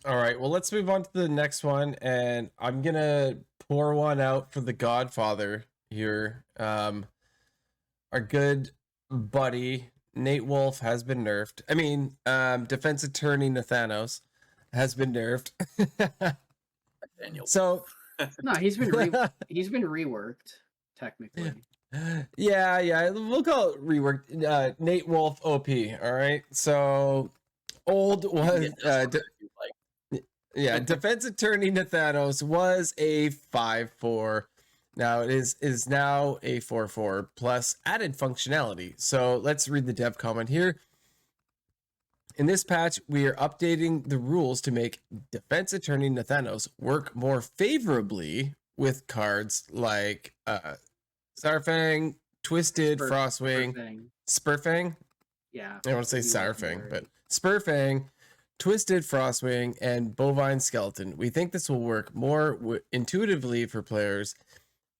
All right, well, let's move on to the next one, and I'm gonna pour one out for the Godfather here. Our good buddy Nate Wolf has been nerfed. I mean, defense attorney Nathanos has been nerfed. Daniel. So No, he's been reworked technically. yeah, we'll call it reworked. Nate Wolf OP. All right, so old was yeah, defense attorney Nathanos was a 5/4. Now it is now a 4/4 plus added functionality. So let's read the dev comment here. In this patch, we are updating the rules to make defense attorney Nathanos work more favorably with cards like Sarfang, Twisted, Frostwing, Spurfang. Yeah, I want to say Sarfang, but Spurfang, Twisted Frostwing, and Bovine Skeleton. We think this will work more intuitively for players,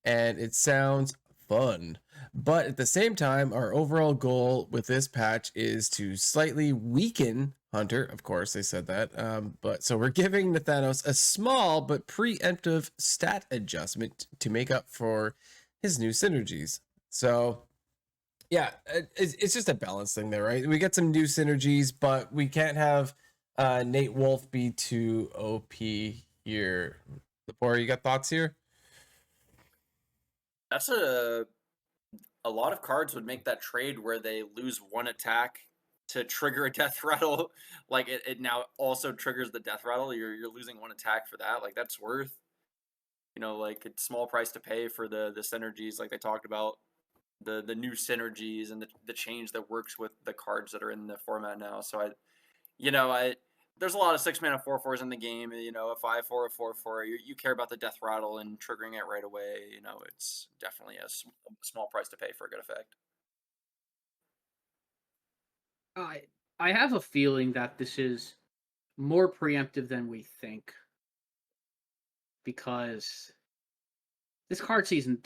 and it sounds fun. But at the same time, our overall goal with this patch is to slightly weaken Hunter. Of course, they said that. But so we're giving Nathanos a small but preemptive stat adjustment to make up for his new synergies. So yeah, it's just a balance thing there, right? We get some new synergies, but we can't have Nate Wolf be too OP here. Labore, you got thoughts here? That's a lot of cards would make that trade where they lose one attack to trigger a death rattle. Like it now also triggers the death rattle. You're losing one attack for that. Like that's worth, like a small price to pay for the synergies like they talked about. The new synergies and the change that works with the cards that are in the format now. So there's a lot of 6-mana 4/4s in the game. A 5/4, a 4/4. You care about the death rattle and triggering it right away. It's definitely a small price to pay for a good effect. I have a feeling that this is more preemptive than we think, because this card isn't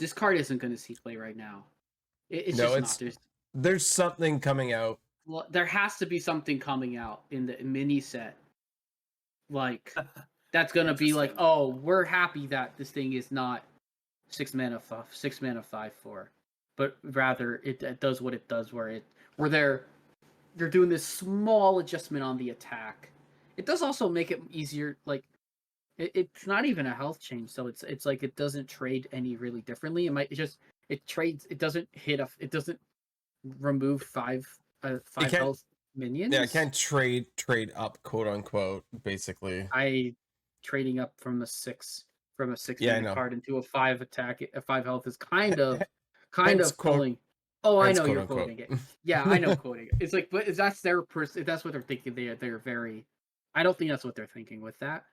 going to see play right now. It's No, just not. There's something coming out. Well, there has to be something coming out in the mini set. Like, that's going to be like, oh, we're happy that this thing is not 6 mana 5/4, but rather it does what it does, where they're doing this small adjustment on the attack. It does also make it easier. Like, it's not even a health change, so it's like it doesn't trade any really differently. It trades. It doesn't remove five health minions. Yeah, I can't trade up, quote unquote, basically. Trading up from a 6 Yeah, mana card into a 5 attack, a 5 health is kind of quote, Oh, I know quote, you're unquote. quoting it. Yeah, I know quoting it. It's like, but that's their that's what they're thinking. They're very. I don't think that's what they're thinking with that.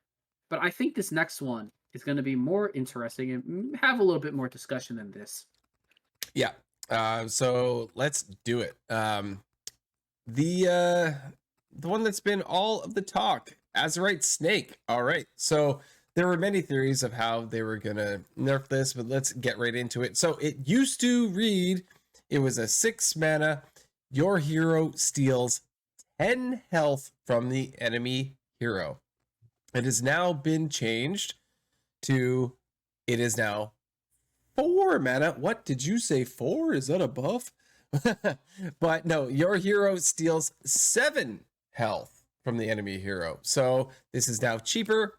But I think this next one is going to be more interesting and have a little bit more discussion than this. Yeah. So let's do it. The one that's been all of the talk, Azerite Snake. All right. So there were many theories of how they were gonna nerf this, but let's get right into it. So it used to read, it was a 6 mana. Your hero steals 10 health from the enemy hero. It has now been changed to, it is now 4 mana. What did you say? 4? Is that a buff? But no, your hero steals 7 health from the enemy hero. So this is now cheaper,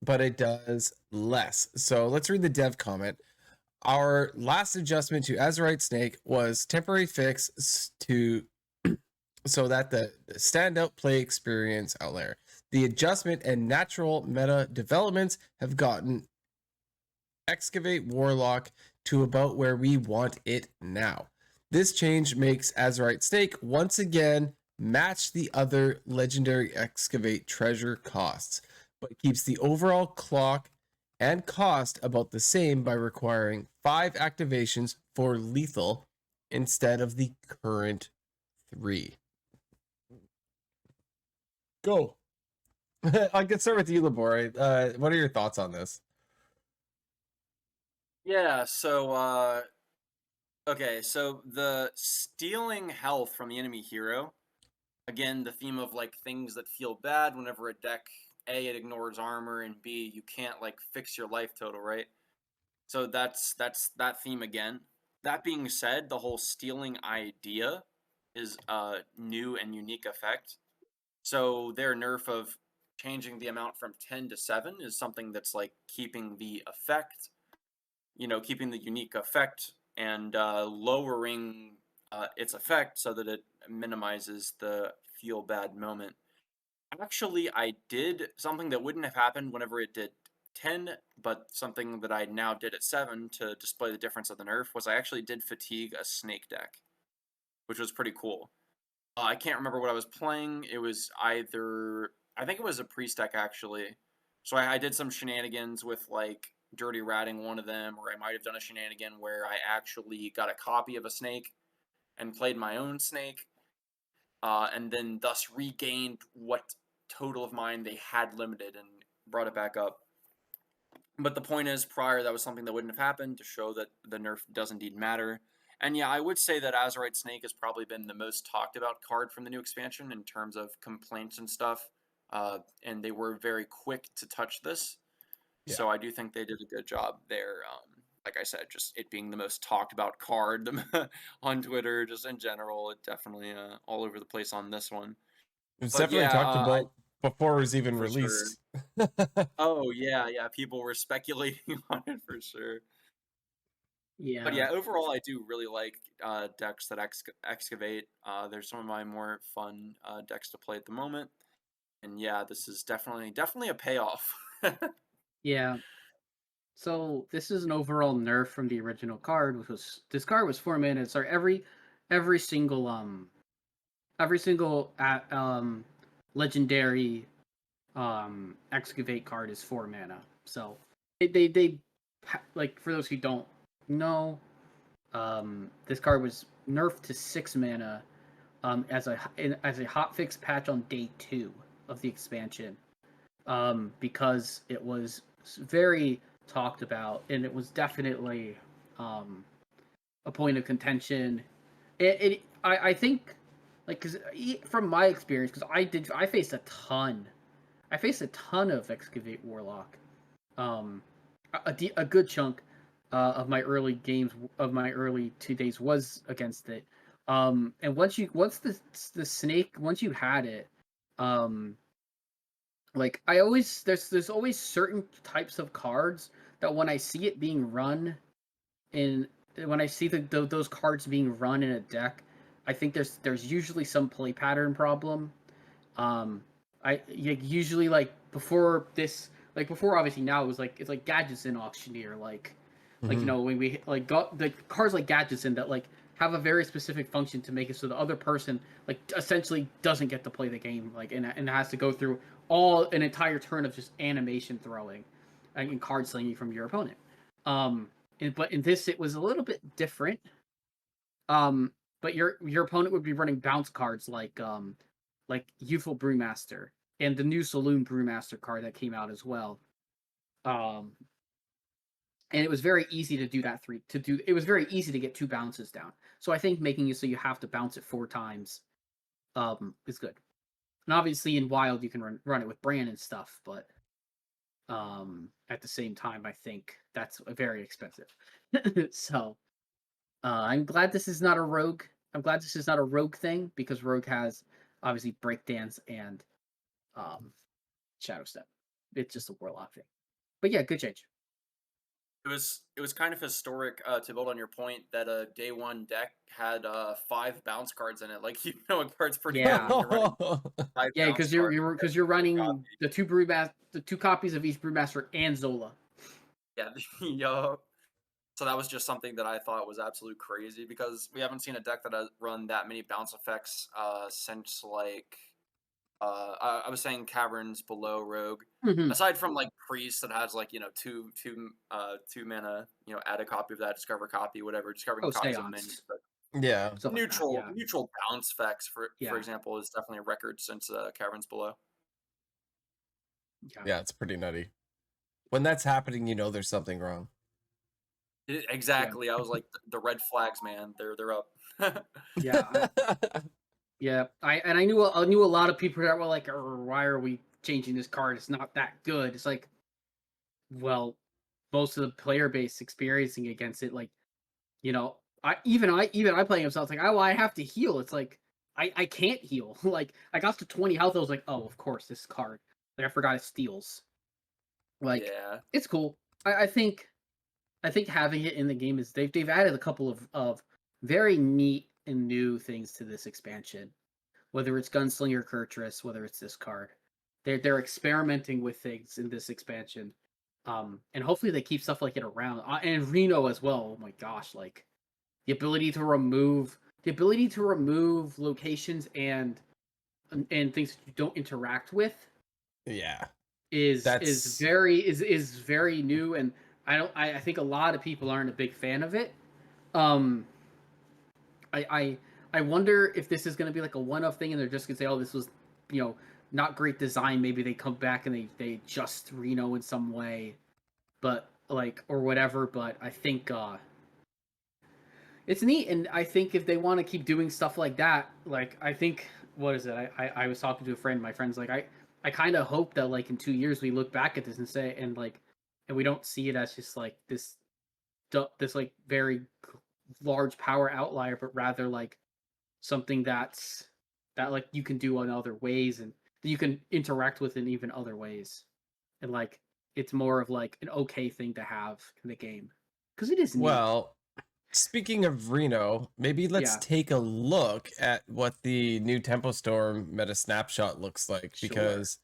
but it does less. So let's read the dev comment. Our last adjustment to Azerite Snake was temporary fix to so that the standout play experience outlier. The adjustment and natural meta developments have gotten Excavate Warlock to about where we want it now. This change makes Azerite Snake once again match the other legendary Excavate treasure costs, but keeps the overall clock and cost about the same by requiring 5 activations for lethal instead of the current 3. Go. I can start with you, Labore. What are your thoughts on this? Yeah, so okay, so the stealing health from the enemy hero, again, the theme of like things that feel bad whenever a deck, A, it ignores armor, and B, you can't like fix your life total, right? So that's that theme again. That being said, the whole stealing idea is a new and unique effect. So their nerf of changing the amount from 10 to 7 is something that's like keeping the effect, keeping the unique effect and lowering its effect so that it minimizes the feel bad moment. Actually, I did something that wouldn't have happened whenever it did 10, but something that I now did at 7 to display the difference of the nerf was I actually did fatigue a snake deck, which was pretty cool. I can't remember what I was playing. It was I think it was a priest deck actually. So I did some shenanigans with like dirty ratting one of them, or I might have done a shenanigan where I actually got a copy of a snake and played my own snake, and then thus regained what total of mine they had limited and brought it back up. But the point is, prior, that was something that wouldn't have happened to show that the nerf does indeed matter. And yeah, I would say that Azerite Snake has probably been the most talked about card from the new expansion in terms of complaints and stuff. And they were very quick to touch this. Yeah. So I do think they did a good job there. Like I said, just it being the most talked about card on Twitter, just in general, it definitely all over the place on this one. It's definitely talked about before it was even released. Sure. Oh yeah, people were speculating on it for sure. Yeah. But yeah, overall, I do really like decks that excavate. They're some of my more fun decks to play at the moment. And yeah, this is definitely a payoff. Yeah. So this is an overall nerf from the original card, which was this card was 4 mana. Sorry, every single legendary excavate card is 4 mana. So they like, for those who don't know, this card was nerfed to 6 mana as a hotfix patch on day 2 of the expansion, because it was very talked about and it was definitely a point of contention. I think, like, because from my experience, because I faced a ton of Excavate Warlock, a good chunk of my early games, of my early 2 days, was against it. And once the snake, once you had it, like, there's always certain types of cards that when I see it being run when I see those cards being run in a deck, I think there's usually some play pattern problem. Usually, like, before obviously now it's like Gadgetzin Auctioneer, like when we like got the cards like Gadgetzin that like have a very specific function to make it so the other person like essentially doesn't get to play the game, like, and has to go through an entire turn of just animation throwing. and card slinging from your opponent. But in this, it was a little bit different. But your opponent would be running bounce cards like Youthful Brewmaster and the new Saloon Brewmaster card that came out as well. And it was very easy to do that it was very easy to get 2 bounces down. So I think making it so you have to bounce it 4 times is good. And obviously in Wild you can run it with Bran and stuff, but at the same time I think that's very expensive. So I'm glad this is not a rogue. I'm glad this is not a rogue thing, because rogue has obviously breakdance and shadow step. It's just a warlock thing. But yeah, good change. It was kind of historic to build on your point that a day 1 deck had 5 bounce cards in it. Like, you know, a card's pretty Yeah. good when you're running 5 Yeah, bounce because you're running copy. the 2 copies of each Brewmaster and Zola. Yeah, yup. So that was just something that I thought was absolute crazy, because we haven't seen a deck that has run that many bounce effects since, like, I was saying Caverns Below Rogue. Mhm. Aside from, like, Priest that has, like, you know, two mana, you know, add a copy of that, discover a copy, whatever, discovering copies of Seance. menus. But Yeah. Stuff like that, yeah. neutral bounce effects, for Yeah. example, is definitely a record since Caverns Below. Yeah, it's pretty nutty. When that's happening, you know there's something wrong. Exactly. I was like, the red flags, man. They're up. Yeah. Yeah. I knew a lot of people that were like, why are we changing this card? It's not that good. It's like, well, most of the player base experiencing against it, like, you know, I playing himself, it's like, oh, I have to heal. It's like I can't heal. Like, I got to 20 health, I was like, oh, of course, this card. Like, I forgot it steals. Like, Yeah. it's cool. I think having it in the game is they've added a couple of very neat and new things to this expansion. Whether it's Gunslinger Kurtrus, whether it's this card. They're experimenting with things in this expansion. And hopefully they keep stuff like it around. And Reno as well. Oh my gosh, like the ability to remove locations and things that you don't interact with Yeah. is That's very new, and I think a lot of people aren't a big fan of it. I wonder if this is going to be like a one-off thing and they're just going to say, oh, this was, you know, not great design. Maybe they come back and they adjust Reno in some way, but like, or whatever. But I think it's neat, and I think if they want to keep doing stuff like that, like, I think, what is it? I was talking to a friend. My friend's like, I kind of hope that like in 2 years we look back at this and say, and we don't see it as just like this like very large power outlier, but rather like something that like you can do in other ways and that you can interact with in even other ways, and like it's more of like an okay thing to have in the game, because it is neat. well. Speaking of Reno, maybe let's Yeah. take a look at what the new Tempo Storm meta snapshot looks like, Sure. because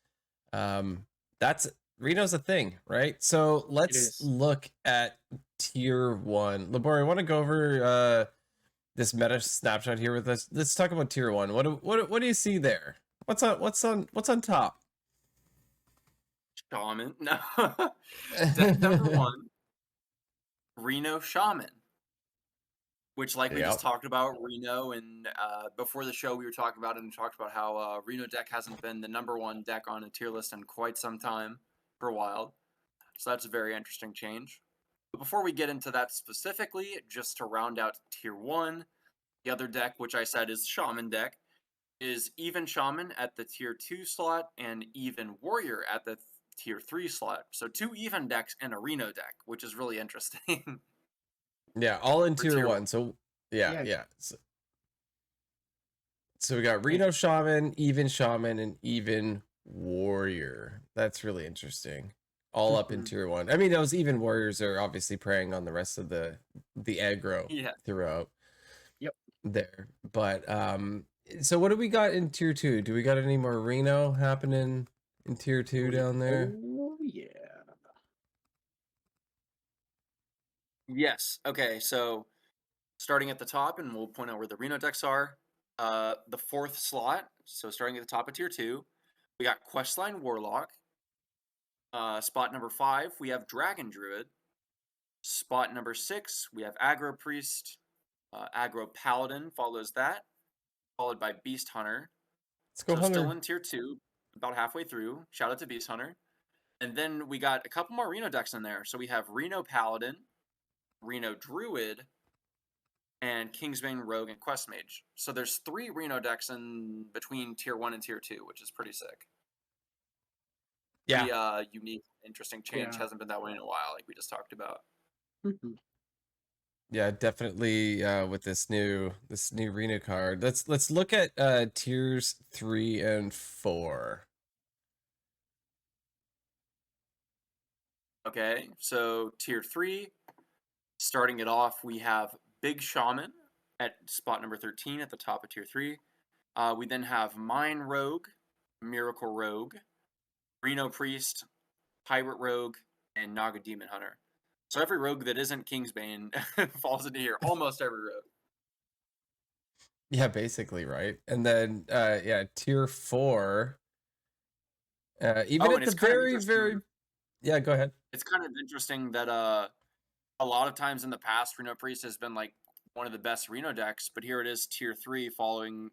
that's Reno's a thing, right? So let's is. look at tier 1. Labore, I want to go over this meta snapshot here with us. Let's talk about tier 1. What do you see there? What's on top? Shaman. No. Deck number 1, Reno Shaman. Which, like we just talked about, Reno, and before the show we were talking about it and talked about how Reno deck hasn't been the number 1 deck on a tier list in quite some time, for a while. So that's a very interesting change. But before we get into that specifically, just to round out tier 1, the other deck, which I said is Shaman deck, is Even Shaman at the tier 2 slot and Even Warrior at the tier 3 slot. So 2 Even decks and a Reno deck, which is really interesting. Yeah, all in For tier tier 1. one. So yeah. Yeah. So we got Reno Shaman, Even Shaman, and Even Warrior. That's really interesting. All up in Mhm. tier 1. I mean, those Even Warriors are obviously preying on the rest of the aggro Yeah. throughout. Yep. There. But so what do we got in tier 2? Do we got any more Reno happening in tier 2 down there? Oh yeah. Yes. Okay, so starting at the top, and we'll point out where the Reno decks are. The 4th slot, so starting at the top of tier 2, we got Questline Warlock. Spot number 5, we have Dragon Druid. Spot number 6, we have Aggro Priest. Aggro Paladin follows that, followed by Beast Hunter. Let's go So Hunter. still in tier 2, about halfway through. Shout out to Beast Hunter. And then we got a couple more Reno decks in there. So we have Reno Paladin, Reno Druid, and Kingsbane Rogue and Quest Mage. So there's 3 Reno decks in between tier 1 and tier 2, which is pretty sick. Yeah. Pretty, unique, interesting change. Yeah. Hasn't been that way in a while, like we just talked about. Yeah, definitely with this new Reno card. Let's look at tiers 3 and 4. Okay, so tier 3, starting it off, we have Big Shaman at spot number 13 at the top of tier 3. We then have Mine Rogue, Miracle Rogue, Reno Priest, Pirate Rogue, and Naga Demon Hunter. So every rogue that isn't Kingsbane falls into here. Almost every rogue. Yeah, basically, right? And then yeah, tier 4. Even Oh, at and the very yeah, go ahead. It's kind of interesting that a lot of times in the past, Reno Priest has been like one of the best Reno decks, but here it is, tier 3, falling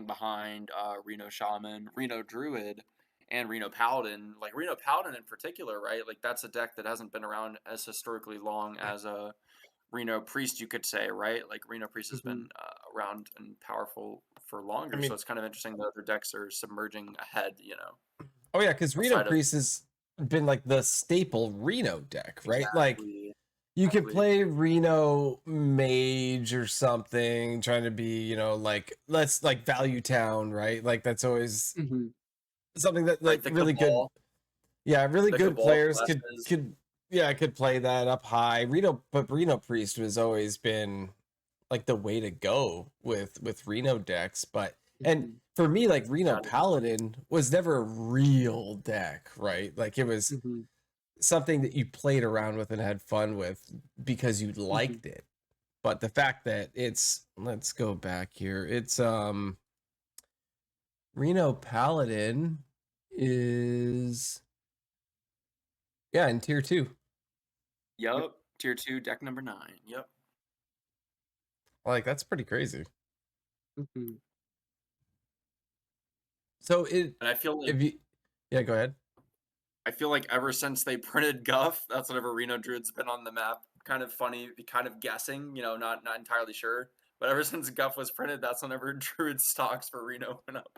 behind Reno Shaman, Reno Druid, and Reno Paladin. Like Reno Paladin in particular, right? Like that's a deck that hasn't been around as historically long as a Reno Priest, you could say, right? Like Reno Priest has been around and powerful for longer, I mean, so it's kind of interesting that other decks are submerging ahead, you know. Oh yeah, because Reno outside of- Priest has been like the staple Reno deck, right? Like Exactly. you could Exactly. play Reno Mage or something, trying to be, you know, like let's like Value Town, right? Like that's always something that like Right, the really Cabal. good, yeah, really The good Cabal players classes. could play that up high. But Reno Priest has always been like the way to go with Reno decks, but and for me, like Reno Got it. Paladin was never a real deck, right? Like it was something that you played around with and had fun with because you liked it. But the fact that it's, let's go back here. It's Reno Paladin is, yeah, in tier 2. Yep. Tier 2, deck number 9. Yep. Like that's pretty crazy. So it, And I feel like if you, yeah, go ahead. I feel like ever since they printed Guff, that's whenever Reno Druid's been on the map. Kind of funny, kind of guessing, you know, not entirely sure. But ever since Guff was printed, that's whenever Druid stocks for Reno went up.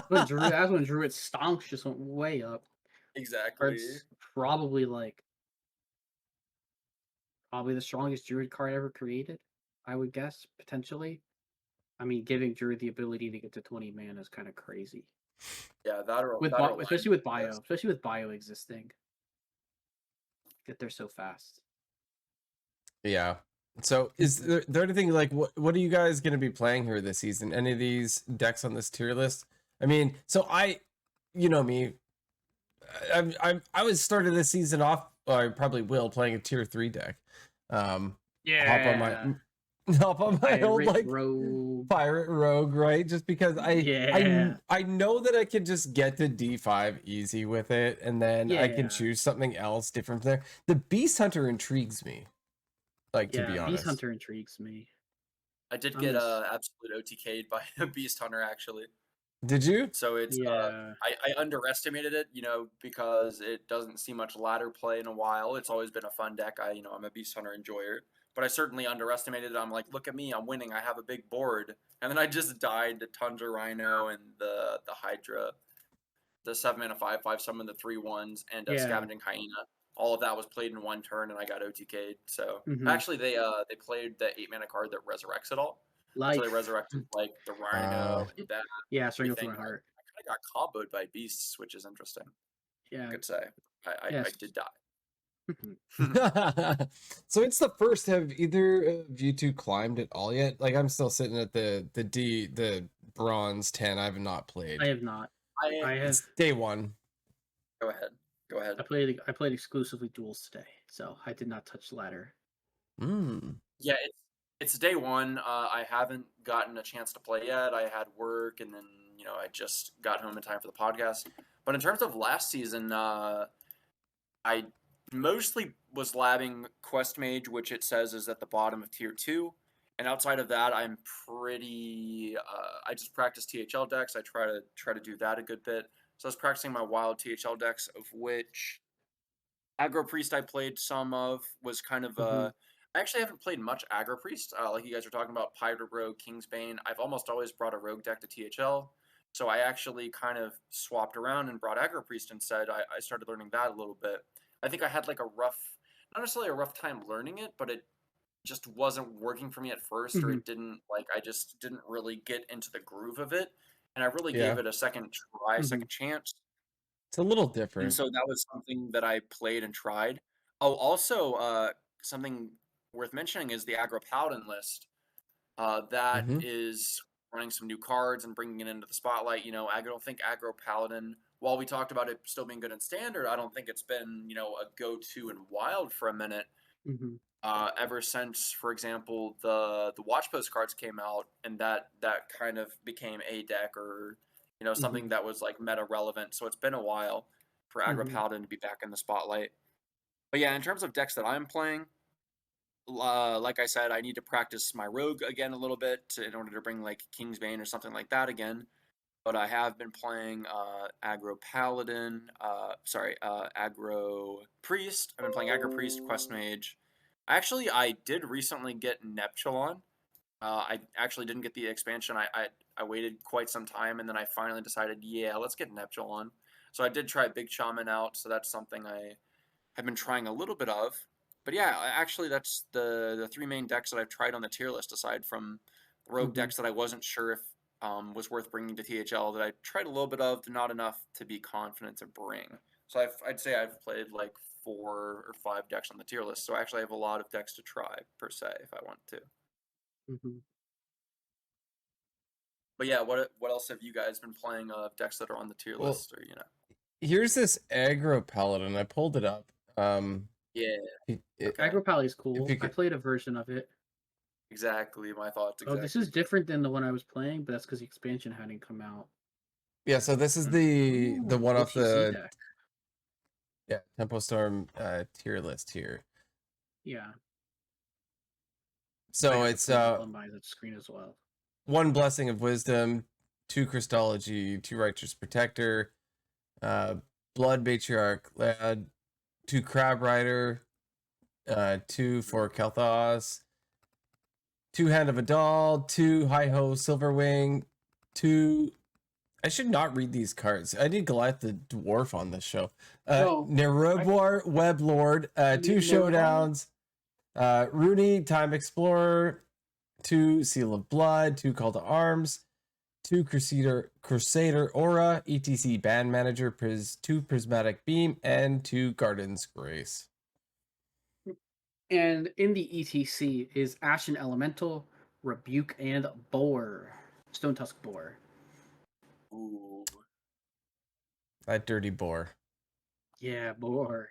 That's when Druid stonks just went way up. Exactly. It's probably the strongest Druid card ever created, I would guess, potentially. I mean, giving Druid the ability to get to 20 mana is kind of crazy. Yeah, Especially with bio existing. Get there so fast. Yeah. So is there anything like what are you guys going to be playing here this season? Any of these decks on this tier list? I mean, so you know me, I was started this season off, or I probably will, playing a tier 3 deck. Yeah. Hop on my old like Rogue. Pirate Rogue, right? Just because I know that I can just get to D5 easy with it, and then I can choose something else different from there. The Beast Hunter intrigues me. Like, to be honest. Beast Hunter intrigues me. I did get absolute OTK'd by a Beast Hunter, actually. Did you? So it's I underestimated it, you know, because it doesn't see much ladder play in a while. It's always been a fun deck. I'm a Beast Hunter enjoyer, but I certainly underestimated it. I'm like, look at me, I'm winning. I have a big board, and then I just died to Tundra Rhino and the Hydra, the 7-mana 5/5 summon, the 3/1s, and Scavenging Hyena. All of that was played in one turn, and I got OTK'd. So actually, they played the 8-mana card that resurrects it all. So they resurrected like the Rhino and that. Yeah, so I kind of got comboed by beasts, which is interesting. Yeah, I could say I did die. So it's the first. Have either of you two climbed at all yet? Like I'm still sitting at the bronze 10. I have not played. I have not. It's day 1. Go ahead. I played exclusively duels today, so I did not touch the ladder. Yeah, it's day 1. I haven't gotten a chance to play yet. I had work, and then I just got home in time for the podcast. But in terms of last season, I mostly was labbing Quest Mage, which it says is at the bottom of tier 2. And outside of that, I'm pretty. I just practice THL decks. I try to do that a good bit. So I was practicing my wild THL decks, of which Aggro Priest I played some of, was kind of Mhm. I actually haven't played much Aggro Priest. Like you guys were talking about Pirate Rogue, Kingsbane. I've almost always brought a Rogue deck to THL. So I actually kind of swapped around and brought Aggro Priest instead. I started learning that a little bit. I think I had like a rough, not necessarily a rough time learning it, but it just wasn't working for me at first, or Mhm. it didn't, like, I just didn't really get into the groove of it. And I really gave Yeah, it a second try, Mhm. second chance. it's a little And different. so that was something that I played and tried. Oh, also, something worth mentioning is the Aggro Paladin list. That Hmm. is running some new cards and bringing it into the spotlight. I don't think Aggro Paladin, while we talked about it still being good in Standard, I don't think it's been, a go-to in Wild for a minute. Mhm. Ever since, for example, the Watch Post cards came out, and that kind of became a deck, or something Mhm. that was like meta relevant. So it's been a while for Aggro Mhm. Paladin to be back in the spotlight. But yeah, in terms of decks that I'm playing, like I said, I need to practice my Rogue again a little bit in order to bring like Kingsbane or something like that again. But I have been playing Aggro Paladin, Aggro Priest. I've been playing Aggro Priest, Quest Mage. Actually, I did recently get Neptulon. I actually didn't get the expansion. I waited quite some time, and then I finally decided, yeah, let's get Neptulon. So I did try Big Shaman out, so that's something I have been trying a little bit of. But yeah, actually, that's the three main decks that I've tried on the tier list, aside from rogue Mhm. decks that I wasn't sure if was worth bringing to THL, that I tried a little bit of, not enough to be confident to bring. So I'd say I've played like 4 or 5 decks on the tier list. So I actually have a lot of decks to try, per se, if I want to. Mhm. But yeah, what else have you guys been playing of decks that are on the tier Well, list, or here's this aggro paladin. I pulled it up. Yeah, okay, Aggro Pally is If cool. you I could, played a version of it. exactly my thoughts, Oh, this exactly. is different than the one I was playing, but that's because the expansion hadn't come out. yeah. So this is Mm. the Oh, one off OTC the deck. Tempo Storm tier list here. Yeah, I So have it it's pulled up on my screen as well. 1 Blessing of Wisdom, 2 Christology, 2 Righteous Protector, uh, Blood Matriarch Lad, 2 Crab Rider, 2 for Kel'Thas, 2 Hand of a Doll, 2 Hi Ho Silverwing, 2. I should not read these cards. I need Goliath the Dwarf on this show. Oh, Nerubor, Web Lord, 2 Nerubar? Showdowns, Rooney, Time Explorer, 2 Seal of Blood, 2 Call to Arms, 2 Crusader Aura, ETC Band Manager, 2 Prismatic Beam, and 2 Garden's Grace. And in the ETC is Ashen Elemental, Rebuke, and Boar. Stone Tusk Boar. Ooh. That dirty boar. Yeah, Boar.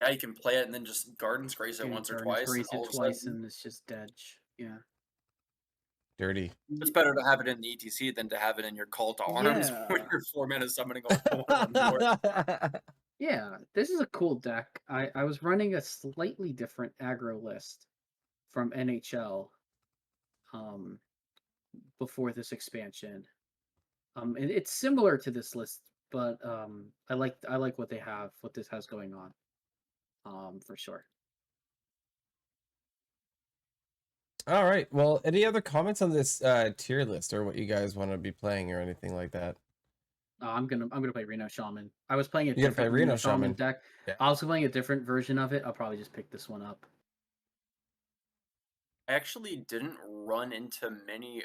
Yeah, you can play it and then just Garden's Grace it And once or Garden's twice, and Grace all it of a twice sudden, and it's just dead. Yeah. Dirty. it's better to have it in the ETC than to have it in your Call to Arms when Yeah. you're 4 mana summoning a 1/1 board. Yeah, this is a cool deck. I was running a slightly different aggro list from NHL um before this expansion. And it's similar to this list, but I like what what this has going on. For sure. All right. Well, any other comments on this tier list or what you guys want to be playing or anything like that? I'm gonna play Reno Shaman. I was playing a You gotta play different Reno Reno Shaman Shaman. deck. Yeah. I was playing a different version of it. I'll probably just pick this one up. I actually didn't run into many.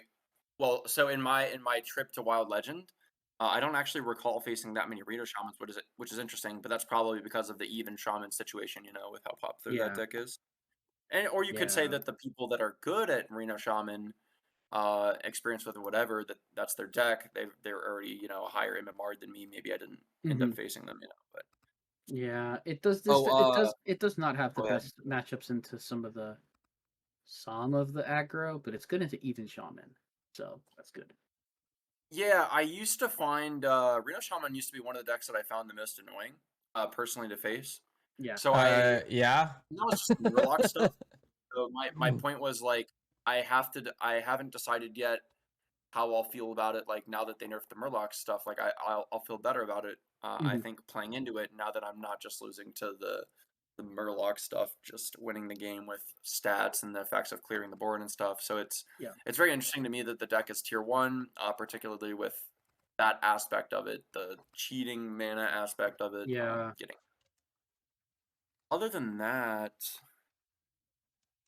Well, so in my trip to Wild Legend, I don't actually recall facing that many Rito Shamans, which is interesting, but that's probably because of the even Shaman situation, with how popular that Yeah, deck is. Or you could say yeah. that the people that are good at Reno Shaman, experience with or whatever, that's their deck. They're already, a higher MMR than me. Maybe I didn't end Hmm. up facing them, but Yeah, it does this. oh, It does not have the go ahead. best matchups into some of the aggro, but it's good into even shaman, so that's good. Yeah, I used to find Reno Shaman used to be one of the decks that I found the most annoying, personally, to face. Yeah. So I Yeah. no, it's just Murloc stuff. So my point was like I haven't decided yet how I'll feel about it. Like now that they nerfed the Murloc stuff, like I'll feel better about it. I Mhm. think playing into it now that I'm not just losing to the Murloc stuff, just winning the game with stats and the effects of clearing the board and stuff. So it's Yeah. very interesting to me that the deck is tier 1, particularly with that aspect of it, the cheating mana aspect of it. Yeah. Getting other than that,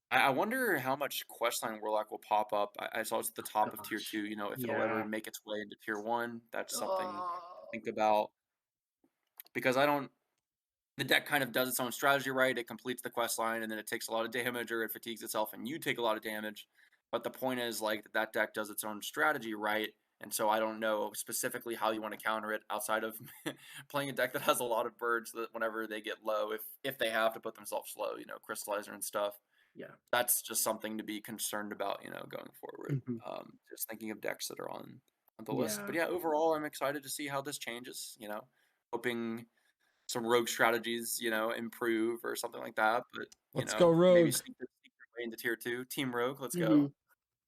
I wonder how much Questline Warlock will pop up. I saw it's at the top of tier Gosh. 2. You know, if it'll ever Yeah. make its way into tier 1, that's something to Oh. think about. Because I don't. The deck kind of does its own strategy right. It completes the quest line, and then it takes a lot of damage, or it fatigues itself, and you take a lot of damage. But the point is, like, that deck does its own strategy right, and so I don't know specifically how you want to counter it outside of playing a deck that has a lot of birds that whenever they get low, if they have to put themselves low, you know, Crystallizer and stuff. Yeah. That's just something to be concerned about, you know, going forward. Mhm. Just thinking of decks that are on the list. Yeah. But yeah, overall, I'm excited to see how this changes. You know, hoping some rogue strategies, you know, improve or something like that. But you Let's know, go maybe rogue. sneak their way into tier 2. Team Rogue, let's go. Mhm.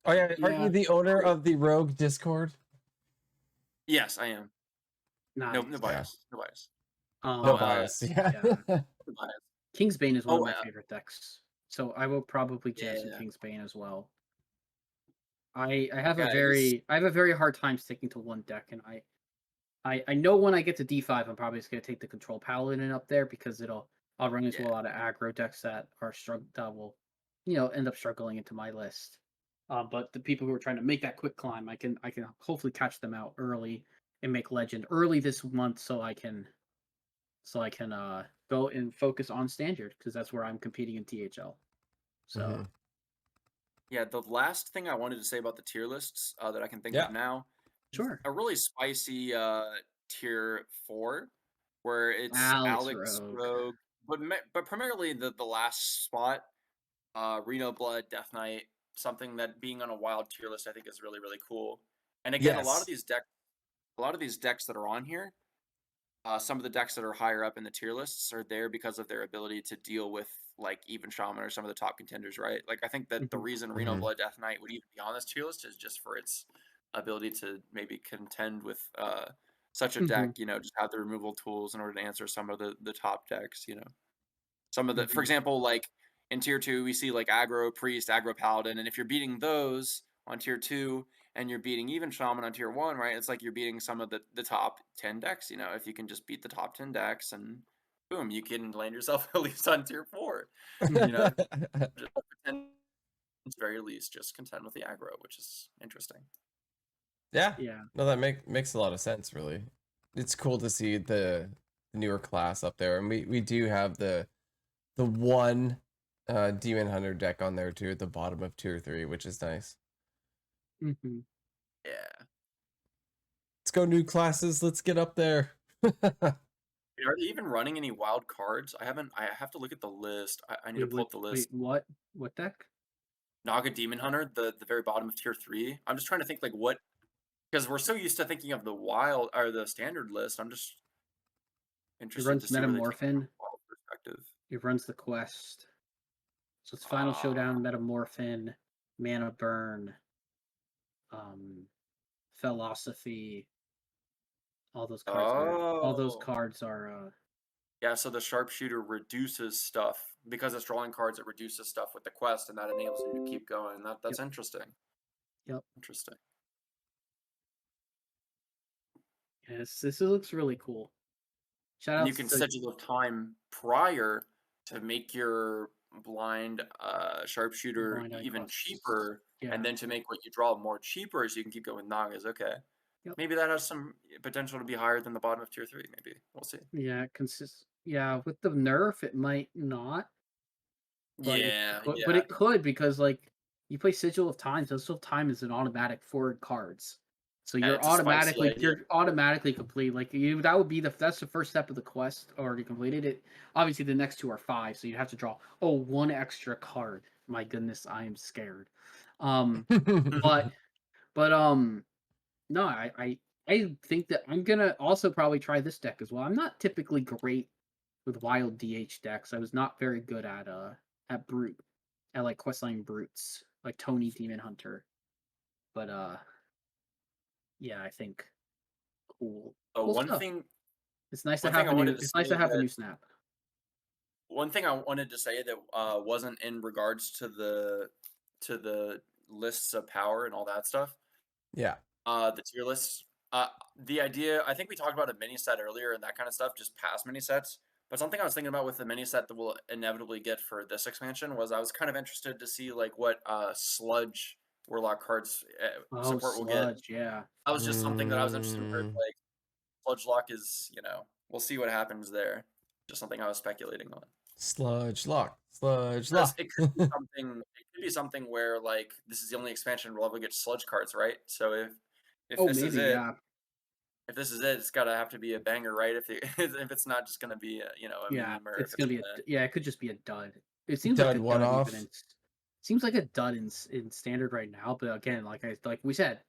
Oh yeah, aren't you Yeah. the owner of the Rogue Discord? Yes, I am. No Nice. bias. No bias. No No, bias. Yeah. Yeah. no bias. Kingsbane is one of Oh, my favorite decks, so I will probably jam some yeah. Kingsbane as well. I have a Guys. very hard time sticking to one deck, and I know when I get to D5, I'm probably just gonna take the Control Paladin up there because I'll run into a Yeah. lot of aggro decks that will, end up struggling into my list. But the people who are trying to make that quick climb, I can hopefully catch them out early and make Legend early this month, so I can go and focus on Standard because that's where I'm competing in THL. So Mhm. Yeah, the last thing I wanted to say about the tier lists that I can think Yeah. of now, sure, a really spicy tier 4, where it's Alex Rogue, but primarily the last spot, Reno Blood, Death Knight, something that being on a wild tier list I think is really really cool. And again, Yes. a lot of these decks that are on here, some of the decks that are higher up in the tier lists are there because of their ability to deal with like even Shaman or some of the top contenders, right? Like I think that the Mhm. reason Reno Mhm. Blood Death Knight would even be on this tier list is just for its ability to maybe contend with such a deck, Mhm. you know, just have the removal tools in order to answer some of the top decks, you know. Some of the, for Mhm. example, like in tier 2, we see like aggro priest, aggro paladin, and if you're beating those on tier 2 and you're beating even shaman on tier 1, right? It's like you're beating some of the top 10 decks, you know. If you can just beat the top 10 decks and boom, you can land yourself at least on tier 4. You know, just pretend, at the very least, just contend with the aggro, which is interesting. Yeah. Yeah. No, that makes a lot of sense, really. It's cool to see the newer class up there. And we do have the one Demon Hunter deck on there too at the bottom of tier 3, which is nice. Mhm. Yeah. Let's go new classes. Let's get up there. Are they even running any wild cards? I have to look at the list. I need to pull up the list. What? What deck? Naga Demon Hunter, the very bottom of tier 3. I'm just trying to think like what, because we're so used to thinking of the wild or the standard list. I'm just It interested to runs see where they take it from Metamorphin. a wild perspective. It runs the quest. So it's Final Showdown, Metamorphin, Mana Burn, um, Philosophy. All those cards are. Yeah, so the sharpshooter reduces stuff because it's drawing cards. It reduces stuff with the quest, and that enables you to keep going. That's Yep. interesting. Yep. Interesting. Yes, this looks really cool. Shout And you outs can to schedule the time prior to make your blind sharpshooter Blind Eye even quests. cheaper, Yeah. and then to make what you draw more cheaper so you can keep going with Nagas. Okay. Yep. Maybe that has some potential to be higher than the bottom of tier 3. Maybe. We'll see. Yeah, Yeah, with the nerf, it might not, but Yeah. but it could because like you play Sigil of Time, so Sigil of Time is an automatic forward cards. So It's a spicy idea. you're automatically complete. Like that would be that's the first step of the quest already completed. It obviously the next two are 5, so you have to draw one extra card. My goodness, I am scared. But no, I think that I'm gonna also probably try this deck as well. I'm not typically great with wild DH decks. I was not very good at brute, at like questline brutes, like Tony Demon Hunter. But yeah, I think cool cool One stuff. thing, It's nice to one thing have I a new. wanted to It's say nice to have a that new snap. one thing I wanted to say that wasn't in regards to the lists of power and all that stuff. Yeah. The tier lists. The idea, I think we talked about a mini set earlier and that kind of stuff, just past mini sets. But something I was thinking about with the mini set that we'll inevitably get for this expansion was I was kind of interested to see like what sludge warlock cards Oh, support we'll get. sludge, yeah. That was just something that I was interested in. Where, Mm, like sludge lock is, we'll see what happens there. Just something I was speculating on. sludge lock. Sludge Because lock. it could be something. It could be something where like this is the only expansion we'll ever get sludge cards, right? So if Oh, this is maybe, it, yeah. if this is it, it's gotta have to be a banger, right? If it's not just gonna be a Yeah, meme, or if it's it's gonna be gonna yeah, it could just be a dud. It seems like Dud a one dud off. even in seems like a dud in standard right now, but again, like we said,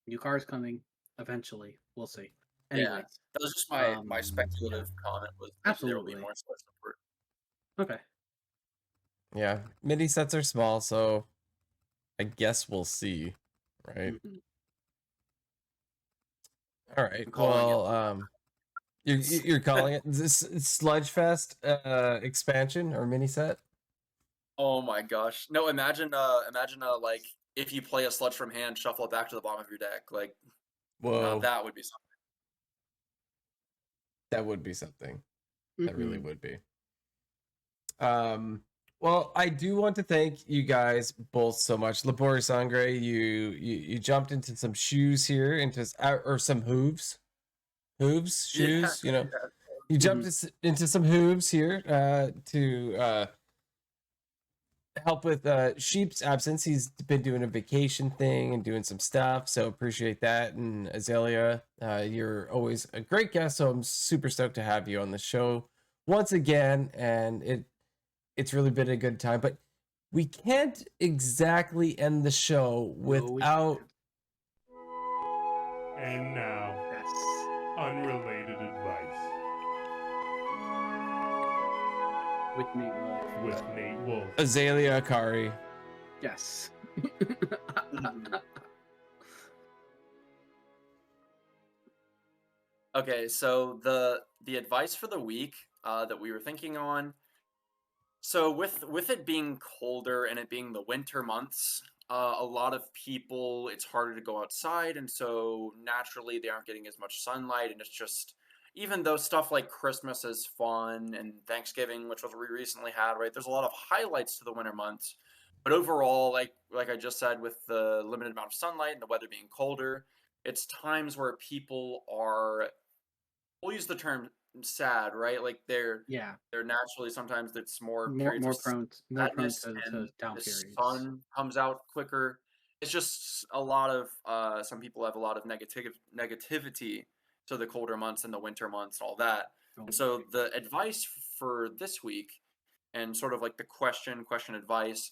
new cars coming eventually. We'll see. yeah. Anyways, That was just my yeah, speculative comment was maybe there will be absolutely. more sludge support. Okay. Yeah. Mini sets are small, so I guess we'll see. Right. Mhm. All right. I'm calling it. Well, you're calling it this Sludgefest expansion or mini set? Oh my gosh. No, imagine like if you play a sludge from hand, shuffle it back to the bottom of your deck. Like now Whoa, that would be something. that would be something. That really Mhm. would be. Well, I do want to thank you guys both so much. LaboreSangre, you jumped into some shoes here, into or some hooves, Yeah. shoes. You jumped into some hooves here to help with Sheep's absence. He's been doing a vacation thing and doing some stuff, so appreciate that. And Azalea, you're always a great guest, so I'm super stoked to have you on the show once again. And it's really been a good time, but we can't exactly end the show No, we without can't. And now, Yes. unrelated advice With Nate Wolf. with Nate Wolf. AzaleaAkari. Yes. Okay, so the advice for the week that we were thinking on. So with it being colder and it being the winter months, a lot of people it's harder to go outside, and so naturally they aren't getting as much sunlight, and it's just even though stuff like Christmas is fun and Thanksgiving, which was we recently had, right? There's a lot of highlights to the winter months, but overall, like I just said, with the limited amount of sunlight and the weather being colder, it's times where people are we'll use the term sad, right? Like Yeah. they're naturally sometimes it's more More periods of more prone sadness to and down the periods. sun comes out quicker. It's just a lot of some people have a lot of negativity to the colder months and the winter months and all that. And so the advice for this week and sort of like the question advice,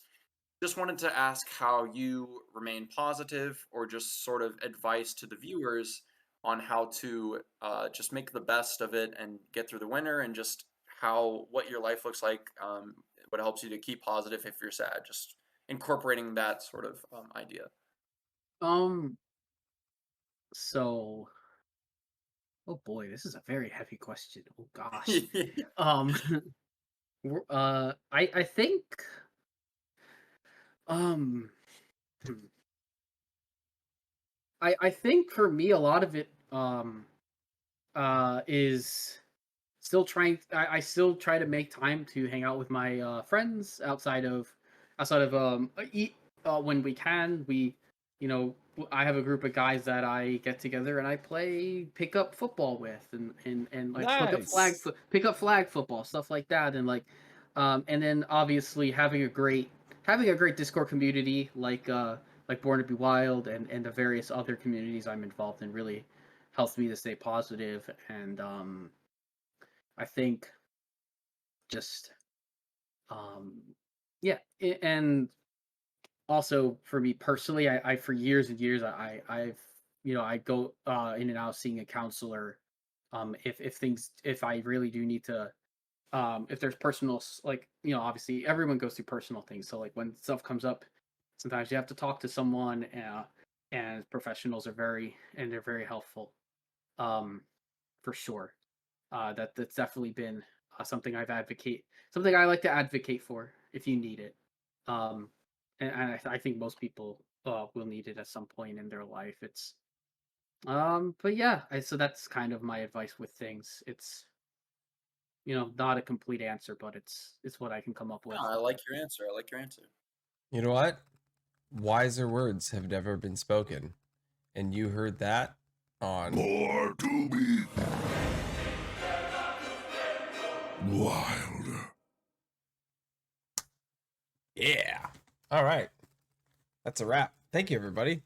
just wanted to ask how you remain positive or just sort of advice to the viewers on how to just make the best of it and get through the winter and just what your life looks like, what helps you to keep positive if you're sad, just incorporating that sort of idea. So oh boy, this is a very heavy question. Oh gosh. Um I think um hmm, I think for me a lot of it is still trying I still try to make time to hang out with my friends outside of eat when we can. I have a group of guys that I get together and I play pickup football with and like Nice. pick up flag football, stuff like that. And like and then obviously having a great Discord community like Born to Be Wild and the various other communities I'm involved in really helps me to stay positive. And I think just um yeah and also for me personally, I for years and years I've I go in and out seeing a counselor if I really do need to if there's personal, like, obviously everyone goes through personal things. So like when stuff comes up, sometimes you have to talk to someone, and professionals are they're very helpful, for sure. That's definitely been something something I like to advocate for if you need it. And I think most people will need it at some point in their life. But yeah, so that's kind of my advice with things. It's not a complete answer, but it's what I can come up with. No, I like your answer. I like your answer. You know what? Wiser words have never been spoken. And you heard that on More to be wild. Yeah. All right. That's a wrap. Thank you, everybody.